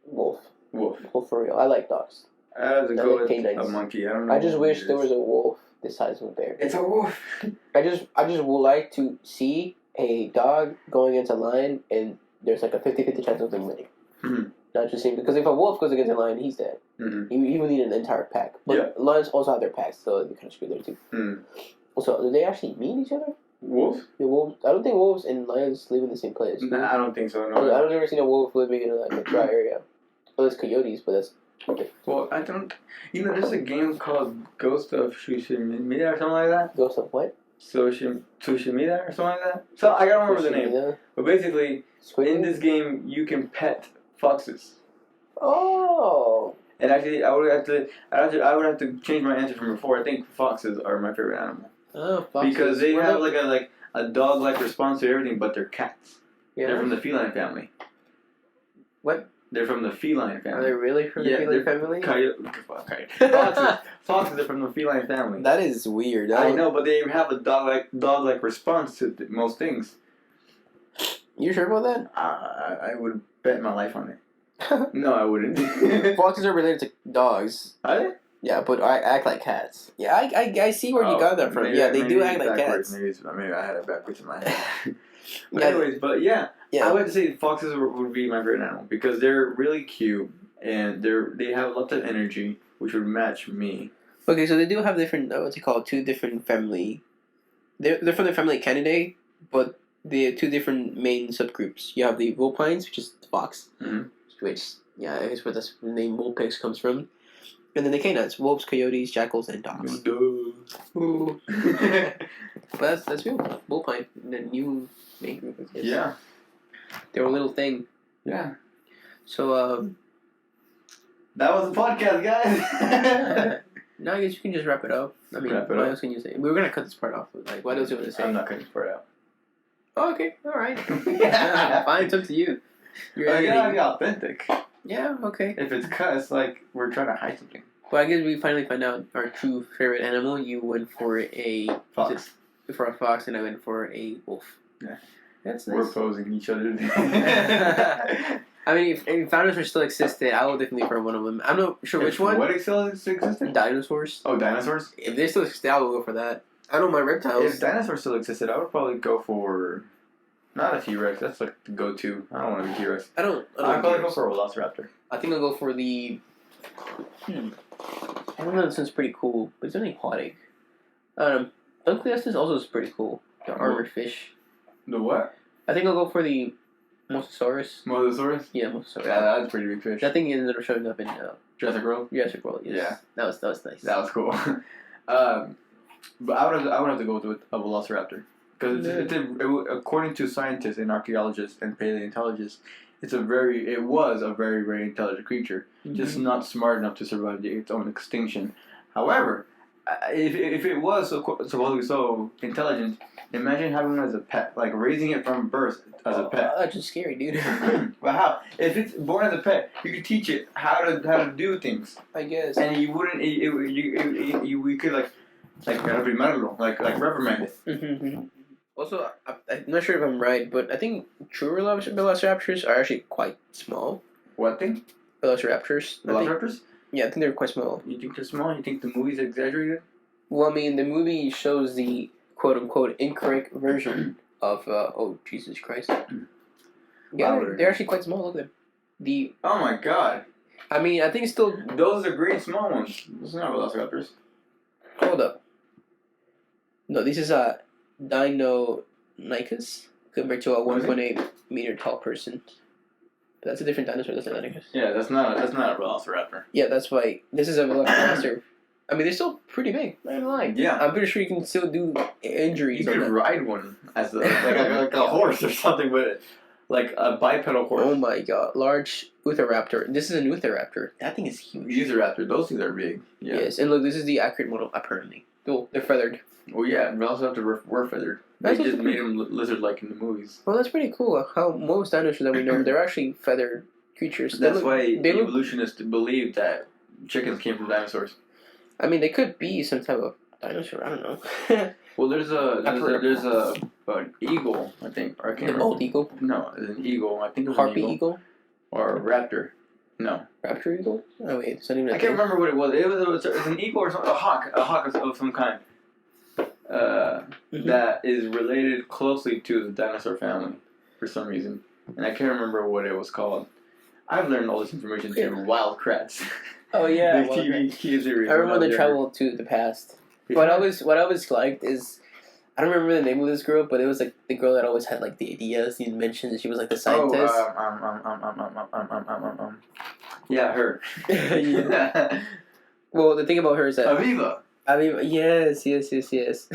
Wolf. Wolf. Wolf for real. I like dogs. I have to go with canines. a monkey. I don't know. I just wish there was a wolf the size of a bear. It's a wolf. I just would like to see a dog going against a lion and there's like a 50-50 chance of them winning. Mm-hmm. Not just him, because if a wolf goes against a lion, he's dead. Mm-hmm. He would need an entire pack. But lions also have their packs, so they kind of screw there too. Mm. Also, do they actually meet each other? Wolves? The wolves? I don't think wolves and lions live in the same place. Nah, I don't think so. No. I've never seen a wolf living in like a dry area. Well, there's coyotes, but that's okay. Well, I don't. You know, there's a game called Ghost of Tsushima or something like that. Ghost of what? Tsushima or something like that. So I don't remember the name. But basically, in this game, you can pet foxes. Oh. And actually, I would have to change my answer from before. I think foxes are my favorite animal. Oh, foxes. Because they have like a dog-like response to everything, but they're cats. Yeah. They're from the feline family. What? They're from the feline family. Are they really from the feline family? Foxes are from the feline family. That is weird. I know, but they have a dog-like response to most things. You sure about that? I would bet my life on it. No, I wouldn't. Foxes are related to dogs. Are they? Yeah, but I act like cats. Yeah, I see where you got that from. Yeah, they do act like cats. Maybe I had it backwards in my head. But Yeah. anyways, I would say foxes would be my favorite animal because they're really cute and they have lots of energy, which would match me. Okay, so they do have different, what's it called, two different family. They're from the family Canidae, but they're two different main subgroups. You have the vulpines, which is the fox, which, yeah, I guess where the name Vulpix comes from. And then the canines, wolves, coyotes, jackals, and dogs. But that's real. Vulpine, the new main group. I guess. Yeah. They're a little thing. Yeah. So, that was the podcast, guys. no, I guess you can just wrap it up. I mean, what else can you say? We were going to cut this part off. But like, what else do you want to say? I'm not cutting this part out. Oh, okay. All right. Fine. It's up to you. You gotta be authentic. Yeah, okay. If it's cut, it's like we're trying to hide something. Well, I guess we finally find out our true favorite animal. You went for a fox. For a fox, and I went for a wolf. Yeah. That's nice. We're opposing each other. I mean, if dinosaurs still existed, I would definitely prefer one of them. I'm not sure which one. What still existed? Dinosaurs. Oh, dinosaurs? If they still existed, I would go for that. I don't mind reptiles. If dinosaurs still existed, I would probably go for... Not a T-Rex. That's like the go-to. I don't want a T-Rex. I'd probably go for a Velociraptor. I think I'll go for the... I don't know, this one's pretty cool, but it's only aquatic. Dunkleosteus also is pretty cool. The armored fish. The what? I think I'll go for the Mosasaurus. Mosasaurus? Yeah, Mosasaurus. Yeah, that's a pretty big fish. That thing ended up showing up in Jurassic World? Jurassic World, yes. Yeah. That was nice. That was cool. But I would have to go with a Velociraptor. Because according to scientists and archaeologists and paleontologists, it was a very, very intelligent creature. Mm-hmm. Just not smart enough to survive its own extinction. However, if it was supposedly so intelligent, imagine having it as a pet, like raising it from birth as a pet. That's just scary, dude. But how? If it's born as a pet, you could teach it how to do things. I guess. And you wouldn't. We could like reprimand it. Mm-hmm. Also, I'm not sure if I'm right, but I think true velociraptors are actually quite small. What thing? Velociraptors. Velociraptors? Yeah, I think they're quite small. You think they're small? You think the movie's exaggerated? Well, I mean, the movie shows the quote-unquote incorrect version of, oh, Jesus Christ. Yeah, they're actually quite small. Look at them. Oh my god. I mean, I think still... Those are great small ones. Those are not velociraptors. Hold up. No, this is a Deinonychus compared to a 1.8 meter tall person. But that's a different dinosaur. That's a Deinonychus. Yeah, that's not a velociraptor. Yeah, that's why this is a velociraptor. I mean, they're still pretty big. Not gonna lie. Yeah, I'm pretty sure you can still do injuries. You could ride one as like a horse or something, but like a bipedal horse. Oh my god, large Utheraptor. This is an Utheraptor. That thing is huge. Utheraptor. Those things are big. Yeah. Yes, and look, this is the accurate model. Apparently, oh, they're feathered. Well, yeah, Velociraptor were feathered. They just made them lizard-like in the movies. Well, that's pretty cool. How most dinosaurs that we know, they're actually feathered creatures. That's why evolutionists believe that chickens came from dinosaurs. I mean, they could be some type of dinosaur. I don't know. Well, there's an eagle, I think. Or I can't remember. Bald eagle? No, it's an eagle. I think it was Harpy an eagle. Or a raptor. No. Raptor eagle? Oh wait, it's not even. I can't remember what it was. It was an eagle or something. A hawk of some kind. That is related closely to the dinosaur family for some reason, and I can't remember what it was called. I've learned all this information through Wild Kratts. Oh yeah, the TV series. I remember the travel to the past. Yeah. What I was liked is, I don't remember the name of this girl, but it was like the girl that always had like the ideas, the inventions. She was like the scientist. Yeah, her. Yeah. Well, the thing about her is that Aviva, yes.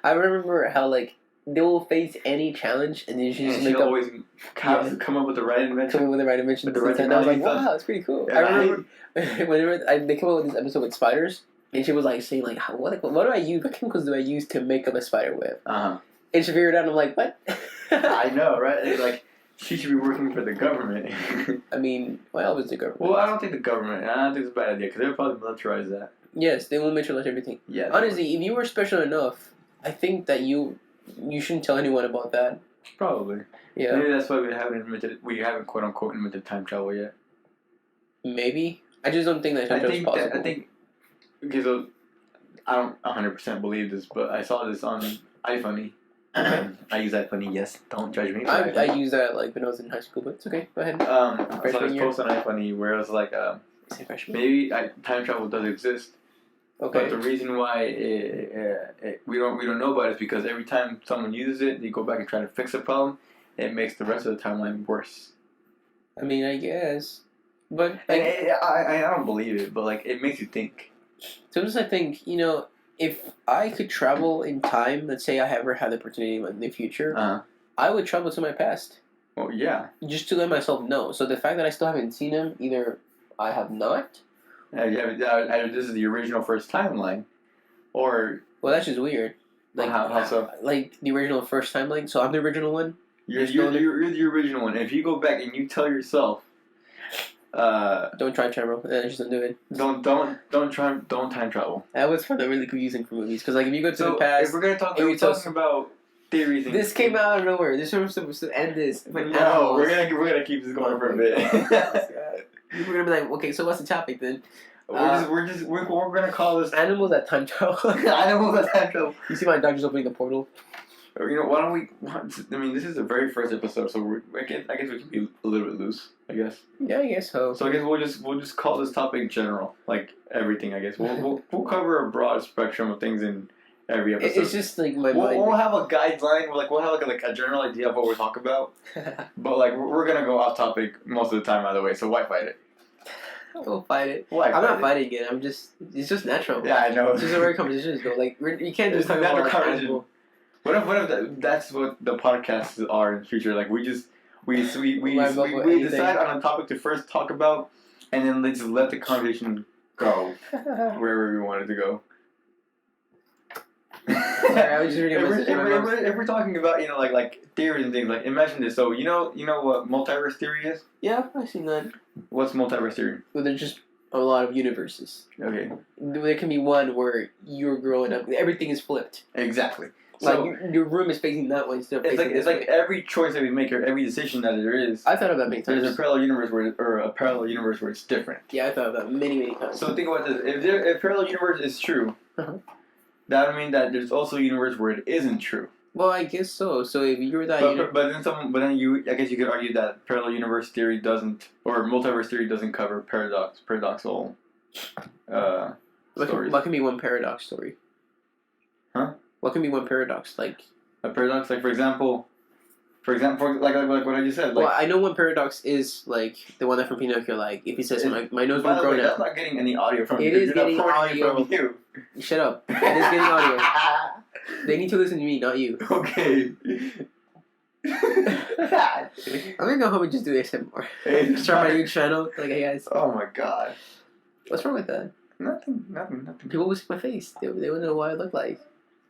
I remember how like they will face any challenge and then she just make always come up with the right invention. Come up with the right invention. With the right and I was like, wow, that's pretty cool. Yeah, I remember whenever they came up with this episode with spiders, and she was like saying like, what do I use? What chemicals do I use to make up a spider web? And she figured it out. And I'm like, what? I know, right? It's like she should be working for the government. I mean, why always the government? Well, I don't think the government. I don't think it's a bad idea because they'll probably militarize that. Yes, they will militarize everything. Yeah. Honestly, if you were special enough, I think that you shouldn't tell anyone about that. Probably. Yeah. Maybe that's why we haven't quote unquote invented time travel yet. Maybe. I just don't think that time travel is possible. I think. Okay, so I don't 100% believe this, but I saw this on iFunny. I use iFunny. Yes, don't judge me. I used that like when I was in high school, but it's okay. Go ahead. I saw this post on iFunny where it was like, maybe time travel does exist. Okay. But the reason why we don't know about it is because every time someone uses it, they go back and try to fix a problem. It makes the rest of the timeline worse. I mean, I guess, but I don't believe it, but like it makes you think. Sometimes I think, if I could travel in time, let's say I ever had the opportunity in the future, I would travel to my past. Well, yeah. Just to let myself know. So the fact that I still haven't seen him, either I have not. This is the original first timeline, or well, that's just weird. Like how so? Like the original first timeline. So I'm the original one. You're the original one. If you go back and you tell yourself Don't try travel. Just don't do it. Don't time travel. I always find that really confusing for movies because like if you go to the So past, if we're talking about theories. This came out of nowhere. This was supposed to end this. But No, we're gonna keep this going for a bit. We're gonna be like, okay, so what's the topic then? We're gonna call this animals that time travel. Animals that time travel. You see my dog just opening the portal. You know, why don't we? I mean, this is the very first episode, so I guess we can be a little bit loose. I guess. Yeah, I guess so. So I guess we'll just call this topic general, like everything. I guess we'll cover a broad spectrum of things in every episode. It's just like my mind. We'll have a guideline. We'll have like a general idea of what we're talking about. But like we're gonna go off topic most of the time either way. So why fight it? We'll fight it. Why? I'm not fighting it. It's just natural. Yeah, I know. It's just a rare conversation. Though. Like you can't just talk about conversation. What if that's what the podcasts are in the future? Like we decide on a topic to first talk about, and then just let the conversation go wherever we want it to go. Sorry, I was just reading if we're talking about like theories and things, like imagine this. So you know what multiverse theory is? Yeah, I've seen that. What's multiverse theory? Well, there's just a lot of universes. Okay. There can be one where you're growing up, everything is flipped. Exactly. So, like your room is facing that way instead of facing it's like every choice that we make or every decision that there is. I thought of that many times. There's a parallel universe where it's different. Yeah, I thought of that many times. So think about this: if parallel universe is true, that would mean that there's also a universe where it isn't true. Well, I guess so. So if you were that, I guess you could argue that parallel universe theory doesn't, or multiverse theory doesn't cover paradoxical stories. What can be one paradox story? Huh? What can be one paradox? Like a paradox, like for example, like what I just said. Like, well, I know one paradox is like the one that from Pinocchio. Like if he says my nose will grow now. That's not getting any audio from you. It is getting audio from you. Shut up. It is getting audio. They need to listen to me, not you. Okay. I'm gonna go home and just do ASMR. Hey, start my new channel. Like, hey guys. Oh my god. What's wrong with that? Nothing. People will see my face. They wouldn't know what I look like.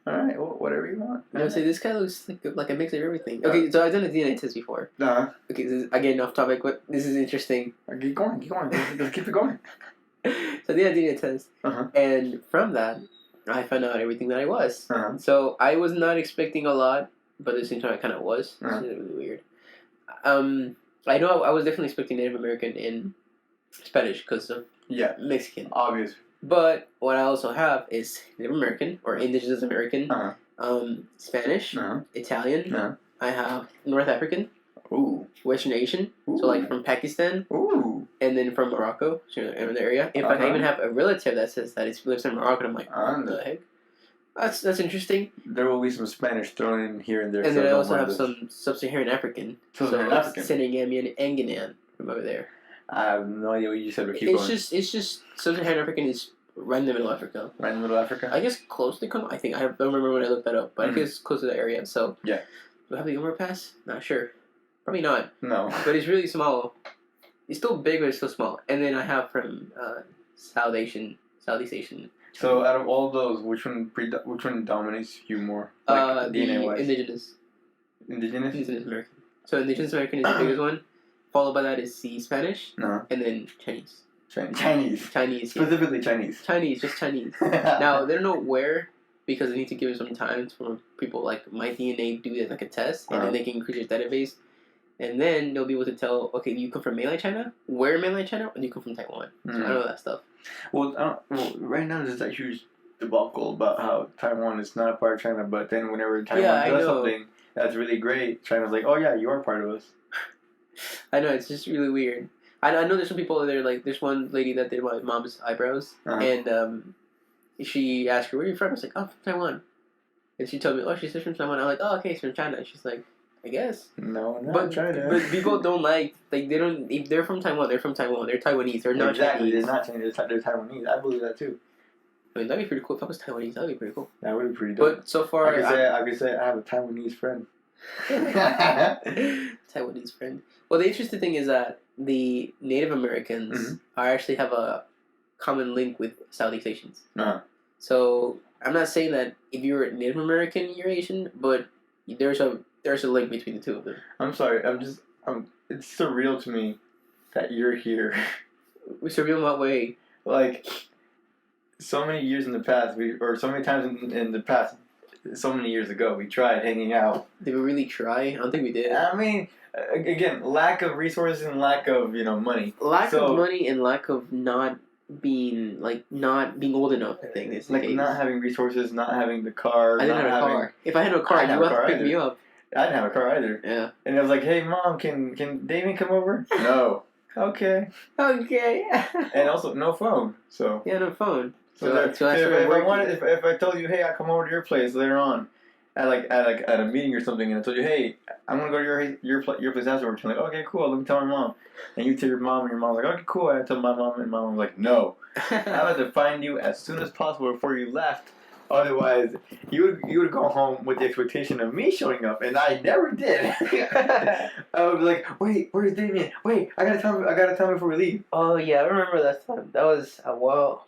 Alright, well, whatever you want. You know, say this guy looks like a mix of everything. Okay, so I've done a DNA test before. Okay, this is, again, off topic, but this is interesting. Keep going. Let's keep it going. So I did a DNA test, and from that, I found out everything that I was. So I was not expecting a lot, but at the same time, I kind of was. It's really weird. I know I was definitely expecting Native American and Spanish because of Mexican. Obvious. But what I also have is Native American or Indigenous American, Spanish, Italian. I have North African, Western Asian, so like from Pakistan, and then from Morocco, so in the area. In fact, I even have a relative that says that he lives in Morocco. And I'm like, what the heck? That's interesting. There will be some Spanish thrown in here and there. And then I also have some Sub-Saharan African. African. Senegamian and Ghanaian from over there. I have no idea what you said, but keep going. It's just Sub-Saharan African is right in the middle of Africa. Right in the middle of Africa? I guess close to I think. I don't remember when I looked that up, but I guess close to the area. So yeah. Do I have the overpass? Not sure. Probably not. No. But it's really small. It's still big, but it's still small. And then I have from Southeast Asian. So out of all those, which one dominates you more? Like, DNA-wise? Indigenous. Indigenous American. So Indigenous American is the biggest one. Followed by that is Spanish. No. And then Chinese. Chinese. Specifically Chinese. Just Chinese. Now, they don't know where, because they need to give it some time for people like my DNA do like a test, and then they can increase your database. And then they'll be able to tell, okay, you come from mainland China? Where in mainland China? Or you come from Taiwan? So I know that stuff. Well, right now there's that huge debacle about how Taiwan is not a part of China, but then whenever Taiwan does something that's really great, China's like, oh yeah, you are part of us. I know, it's just really weird. I know there's some people out there, like, there's one lady that did my mom's eyebrows, and she asked her, where are you from? I was like, oh, from Taiwan. And she told me, oh, she's from Taiwan. I'm like, oh, okay, she's from China. And she's like, I guess. No, not China. But people don't they don't, if they're from Taiwan, they're from Taiwan. They're Taiwanese. They're not Chinese. They're not Chinese. They're Taiwanese. I believe that too. I mean, that'd be pretty cool. If I was Taiwanese, that'd be pretty cool. That would be pretty dope. But so far, I could say I have a Taiwanese friend. Taiwanese friend. Well, the interesting thing is that the Native Americans actually have a common link with Southeast Asians. So I'm not saying that if you're Native American, you're Asian, but there's a link between the two of them. I'm sorry. It's surreal to me that you're here. Surreal in what way? Like, so many years in the past, or so many times in the past, so many years ago, we tried hanging out. Did we really try? I don't think we did. I mean, again, lack of resources and lack of, money. Lack of money and lack of not being old enough, I think. Is like, not having resources, not having the car. I didn't have a car. If I had no car, you would have to pick me up. I didn't have a car either. Yeah. And I was like, hey, Mom, can Damian come over? No. Okay. Okay. And also, no phone. So. Yeah, no phone. So if I told you, hey, I'll come over to your place later on, at a meeting or something, and I told you, hey, I'm gonna go to your place afterwards. You're like, okay, cool. Let me tell my mom. And you tell your mom, and your mom's like, okay, cool. And I tell my mom, and my mom's like, no. I had to find you as soon as possible before you left. Otherwise, you would go home with the expectation of me showing up, and I never did. I would be like, wait, where's Damian? Wait, I gotta tell him before we leave. Oh yeah, I remember that time. That was a while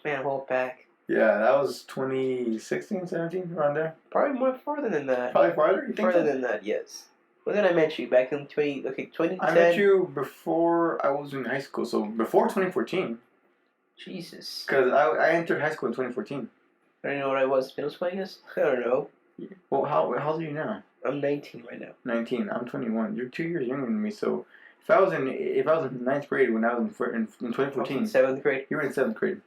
back. Yeah, that was 2016, 17, around there. Probably more farther than that. Probably farther? You think farther than that, yes. When did I met you? Back in 2010? I met you before I was in high school, so before 2014. Jesus. Because I entered high school in 2014. I don't know what I was. Middle school, I guess? I don't know. Well, how old are you now? I'm 19 right now. 19. I'm 21. You're 2 years younger than me, so if I was in ninth grade when I was in 2014. In 7th grade? You were in 7th grade.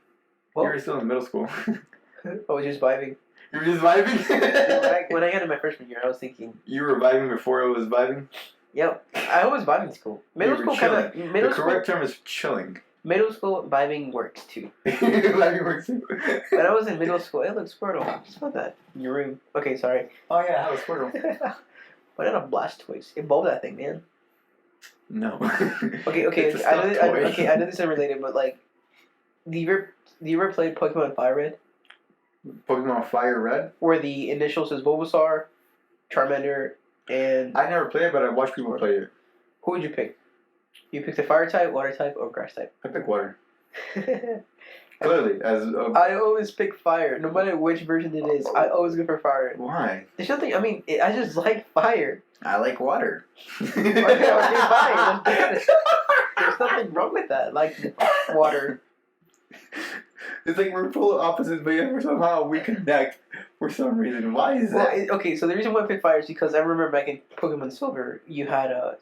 Well, you were still in middle school. I was just vibing. You were just vibing? when I got in my freshman year, I was thinking... You were vibing before I was vibing? Yep. I was vibing school. Middle school kind of... The correct term is chilling. Middle school vibing works too. Vibing works too. When I was in middle school, look, Squirtle. Smell that in your room. Okay, sorry. Oh yeah, I have a Squirtle. Why not a Blastoise? Evolve that thing, man. No. Okay. I know this is unrelated, but like, do you ever play Pokemon Fire Red? Pokemon Fire Red? Where the initials is Bulbasaur, Charmander, and... I never played it, but I watched people play it. Who would you pick? You pick the fire type, water type, or grass type? I pick water. Clearly, I always pick fire, no matter which version it is. I always go for fire. Why? There's nothing. I mean, I just like fire. I like water. Okay, fine. There's nothing wrong with that. Like water. It's like we're polar opposites, but yet somehow we connect for some reason. Why is that? Okay, so the reason why I pick fire is because I remember back in Pokemon Silver, you had a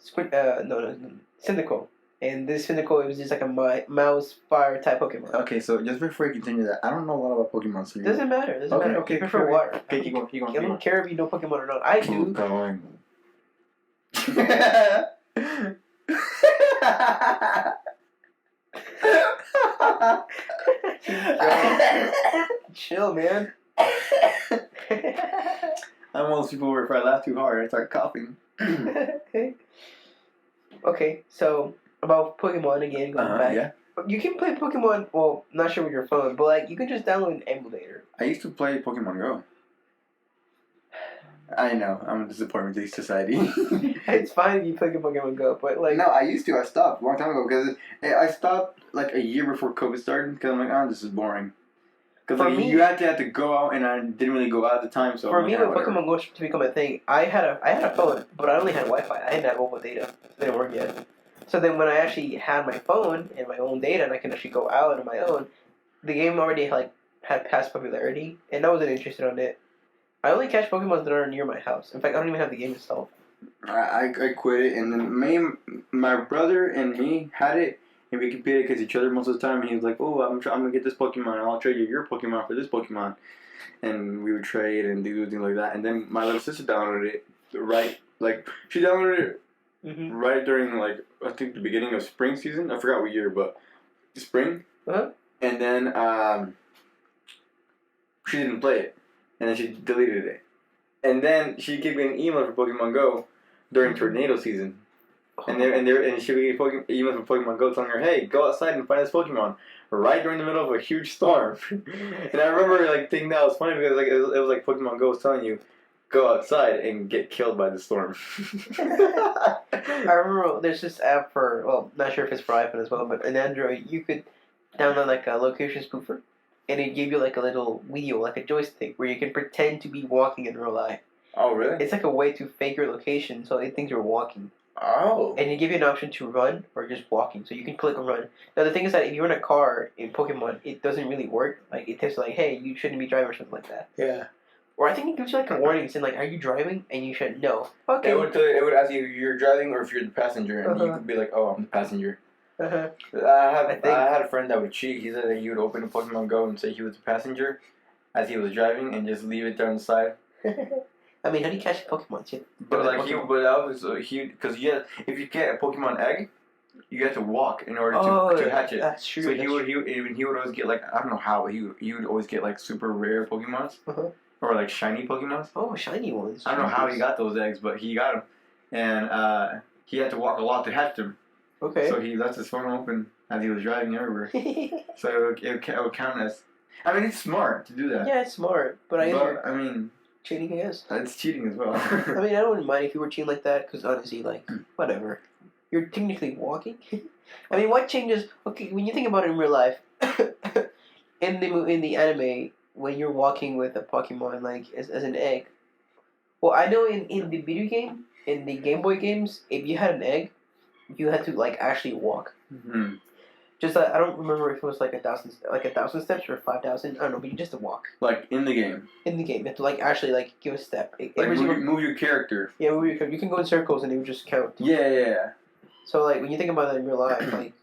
Cyndaquil. And this Cyndaquil, it was just like a mouse fire type Pokemon. Okay, so just before you continue that, I don't know a lot about Pokemon. So doesn't matter. Doesn't matter. Okay, I prefer water. Okay, keep going. I don't care if you know Pokemon or not. I do. Keep going. Chill, man. I'm one of those people where if I laugh too hard, I start coughing. Okay, so about Pokemon again, going back. Yeah. You can play Pokemon, well, not sure with your phone, but like you can just download an emulator. I used to play Pokemon Go. I know, I'm a disappointment to society. It's fine if you play Pokemon Go, but like... No, I used to. I stopped a long time ago because I stopped like a year before COVID started because I'm like, oh, this is boring. Because like, you had to go out, and I didn't really go out at the time. So for me, when Pokemon Go to become a thing, I had a phone, but I only had Wi-Fi. I didn't have mobile data. It didn't work yet. So then when I actually had my phone and my own data, and I can actually go out on my own, the game already had past popularity, and I wasn't interested in it. I only catch Pokemon that are near my house. In fact, I don't even have the game installed. I quit it, and then my brother and me had it, and we competed against each other most of the time. And he was like, "Oh, I'm gonna get this Pokemon. I'll trade you your Pokemon for this Pokemon," and we would trade and do things like that. And then my little sister downloaded it she downloaded it right during I think the beginning of spring season. I forgot what year, but spring. Uh-huh. And then she didn't play it. And then she deleted it. And then she kept getting emails for Pokemon Go during tornado season. And she would get emails from Pokemon Go telling her, hey, go outside and find this Pokemon. Right during the middle of a huge storm. And I remember thinking that was funny because it was like Pokemon Go was telling you, go outside and get killed by the storm. I remember there's this app for, well, not sure if it's for iPhone as well, but in Android, you could download a location spoofer. And it gave you a little wheel, like a joystick, where you can pretend to be walking in real life. Oh, really? It's like a way to fake your location so it thinks you're walking. Oh. And they give you an option to run or just walking, so you can click and run. Now the thing is that if you're in a car in Pokemon, it doesn't really work. Like it tells you like, hey, you shouldn't be driving or something like that. Yeah. Or I think it gives you like a warning saying like, are you driving? And you should no. Okay. It would ask you if you're driving or if you're the passenger, and you could be like, oh, I'm the passenger. Uh-huh. I had a friend that would cheat. He said that he would open a Pokemon Go and say he was the passenger as he was driving and just leave it there on the side. I mean, how do you catch Pokemon? But like because if you get a Pokemon egg, you have to walk in order to hatch it. That's true. So he would always get like, I don't know how he would always get like super rare Pokemons or like shiny Pokemons. Oh, shiny ones. I don't know how he got those eggs, but he got them, and he had to walk a lot to hatch them. Okay. So he left his phone open as he was driving everywhere. So it would count as. I mean, it's smart to do that. Yeah, it's smart, but I mean, cheating, I guess. It's cheating as well. I mean, I wouldn't mind if you were cheating like that, because honestly, like, whatever. You're technically walking. I mean, what changes? Okay, when you think about it in real life, in the anime, when you're walking with a Pokemon, like as an egg. Well, I know in the video game, in the Game Boy games, if you had an egg, you had to like actually walk. Mm-hmm. Just I don't remember if it was like 1,000 steps or 5,000. I don't know, but you just to walk. Like in the game. In the game, you have to like actually like give a step. Move your character. Yeah, move your character. You can go in circles and it would just count. Yeah. So like when you think about that in real life, like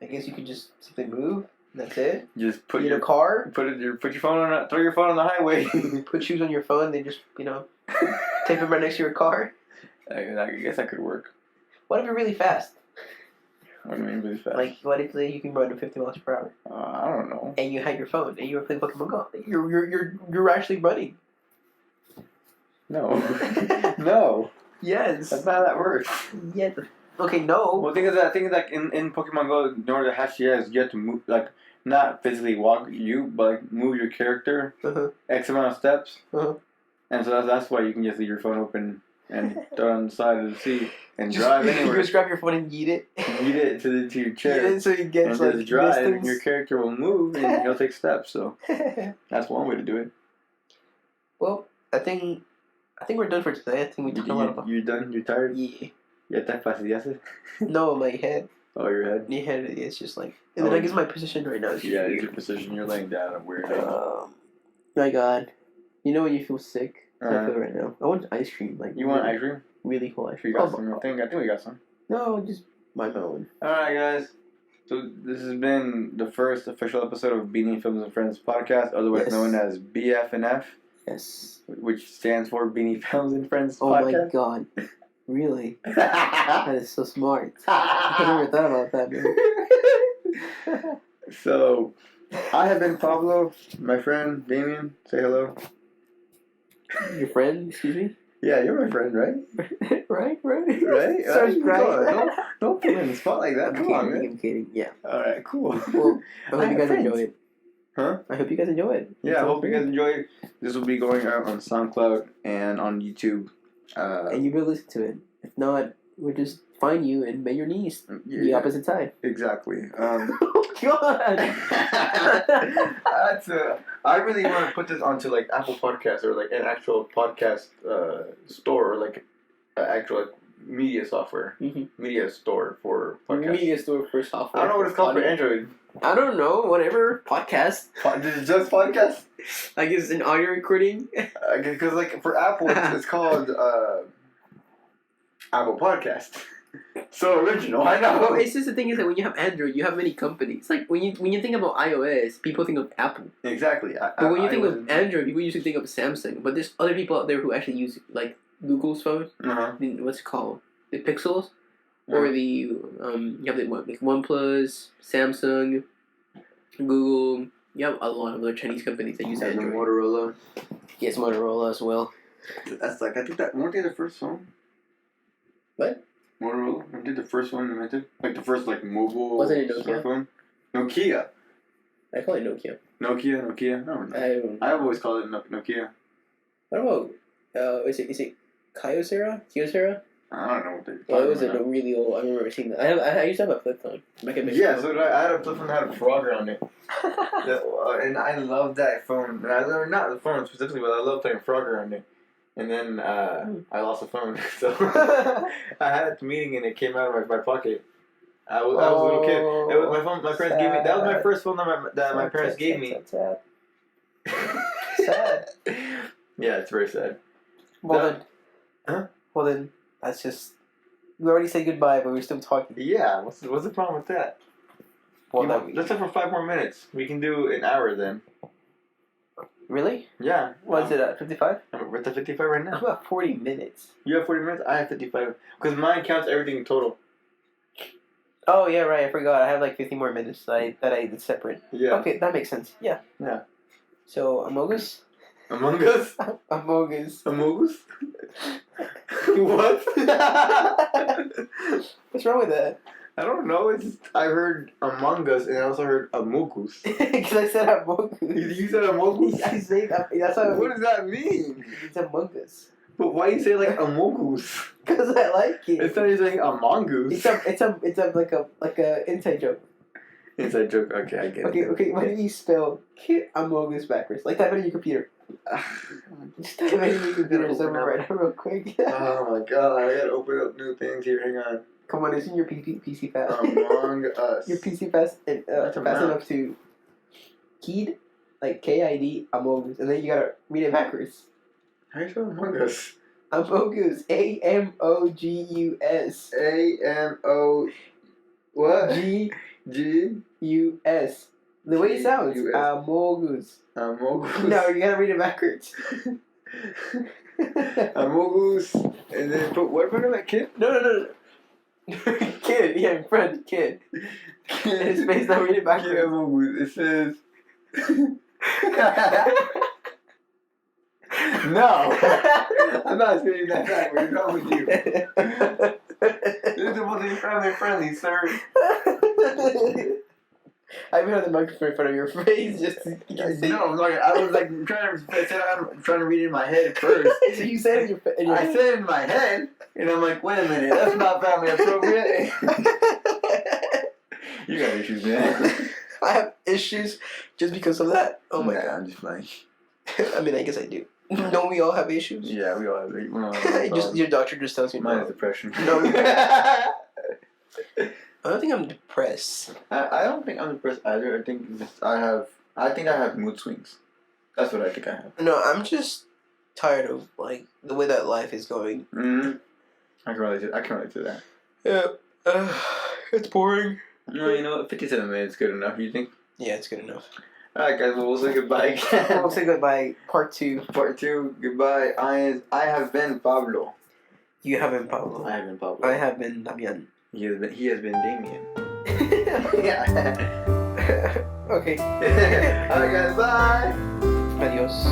I guess you could just simply move. And that's it. Just put your car. Put your phone on. Throw your phone on the highway. Put shoes on your phone. They just tape it right next to your car. I guess that could work. What if you're really fast? What do you mean really fast? Like, what if you can run to 50 miles per hour? I don't know. And you had your phone, and you were playing Pokemon Go. You're actually running. No. No. Yes. That's not how that works. Yeah. Okay, no. Well, thing is that in Pokemon Go, in order to hatch the eggs, you have to move, like, not physically walk but like move your character X amount of steps. And so that's why you can just leave your phone open and throw it on the side of the seat and drive anywhere. You just grab your phone and yeet it. Yeet it to your chair. Yeet it so you get and like just drive, distance. and your character will move and he'll take steps. So that's one way to do it. Well, I think we're done for today. I think we talked a lot about. You're done? You're tired? Yeah. Ya te fastidiaste? No, my head. Oh, your head? Your head, it's just like... And then I guess my position right now is yeah, it's your position. You're laying down. I'm weird. My God. You know when you feel sick? I feel Uh-huh. right now. I want ice cream. Like You want ice cream? really cool ice cream. You got some? I think we got some. No, just my own. Alright, guys. So this has been the first official episode of Beanie Films and Friends podcast, otherwise known as BF&F. Yes. Which stands for Beanie Films and Friends Oh podcast. my God. Really? That is so smart. I never thought about that, man. So, I have been Pablo, my friend Damian. Say hello. Your friend, excuse me? Yeah, you're my friend, right? Right? Right? Sounds right. Don't put me in the spot like that. Come on, man. I'm kidding. Yeah. Alright, cool. Well, I hope you guys friends. enjoy it. Huh? I hope you guys enjoy it. Yeah, I hope you guys enjoy it. This will be going out on SoundCloud and on YouTube. And you will listen to it. If not, we'll just find you and bend your knees. The opposite side. Exactly. God! I really want to put this onto like Apple Podcasts or like an actual podcast store or like actual like, media software, media store for podcasts. Media store for software. I don't know what it's called for Android. I don't know. Whatever. Podcast. Is it just podcast? I guess an audio recording. Because like for Apple, it's called Apple Podcast. So original, I know. Well, it's just the thing is that when you have Android, you have many companies. Like when you think about iOS, people think of Apple. Exactly. But when you think of Android, people usually think of Samsung. But there's other people out there who actually use like Google's phone. What's it called? The Pixels, or the you have the like OnePlus, Samsung, Google. You have a lot of other Chinese companies that use Android. Motorola. Yes, Motorola as well. That's like I think that weren't they the first phone? What? Motorola? Weren't they the first one invented? Like the first like mobile Wasn't it Nokia? smartphone? Nokia. I call it Nokia. Nokia. I don't know. I've always called it Nokia. What about is it Kyocera? I don't know what they're Well, it was a really old. I remember seeing that. I used to have a flip phone. Yeah, so did I had a flip phone that had a frog around it. And I loved that phone. And I love not the phone specifically, but I love playing Frogger on it. And then I lost the phone, so I had it at the meeting, and it came out of my pocket. I was a little kid. It was my phone. My parents gave me. That was my first phone that my parents gave me. Sad. Sad. Yeah, it's very sad. Well then, that's just. We already said goodbye, but we're still talking. Yeah, what's the problem with that? Well, let's talk for 5 more minutes. We can do an hour then. Really? Yeah. What is it at 55? We're at the 55 right now. That's about 40 minutes. You have 40 minutes? I have 55. Because mine counts everything in total. Oh, yeah, right. I forgot. I have like 50 more minutes that I did separate. Yeah. Okay, that makes sense. Yeah. Yeah. So, Among Us? Among Us? Among Us. Among Us? What? What's wrong with that? I don't know. I heard Among Us and I also heard Amogus. Because I said Among Us. You said Amogus? I say that. That's how. What does that mean? It's Among Us. But why you say like Amogus? Because I like it. Instead of saying Among Us. It's like a inside joke. Inside joke. Okay, I get it. Okay. Why do you spell Among Us backwards? Like type it in your computer. Just type it in your computer somewhere right now real quick. Oh my god, I gotta open up new things here. Hang on. Come on, isn't your PC fast? Among Us. Your PC fast fast enough to Kid, like KID Among Us, and then you gotta read it backwards. How do you spell Among Us? Among Us, AMOGUS. AMO what? GUS. The way it sounds. Amogus. Amogus. No, you gotta read it backwards. Amogus. And then put what in front of that kid? No. Kid, yeah, in front, kid. His face, now read it backwards. Kid Amogus. It says. No! I'm not saying that backwards. What's wrong with you? This is supposed to be family friendly, sir. I even have the microphone in front of your face just to No, I was like trying to read it in my head first. So you said it in your I said it in my head, and I'm like, wait a minute, that's not family appropriate. You got issues, man. I have issues just because of that. Oh my god. I'm just playing. I mean, I guess I do. Don't we all have issues? Yeah, we all have Your doctor just tells me. Mine is depression. No. I don't think I'm depressed. I don't think I'm depressed either. I think I have mood swings. That's what I think I have. No, I'm just tired of like the way that life is going. Mm-hmm. I can relate to that. Yeah. It's boring. No, you know what? 57 minutes is good enough. You think? Yeah, it's good enough. Alright, guys. Well, we'll say goodbye again. We'll say goodbye. Part 2. Part 2. Goodbye. I have been Pablo. You have been Pablo. I have been Pablo. I have been Damian. He has been Damian. Yeah. Okay. Alright, guys. Bye. Adios.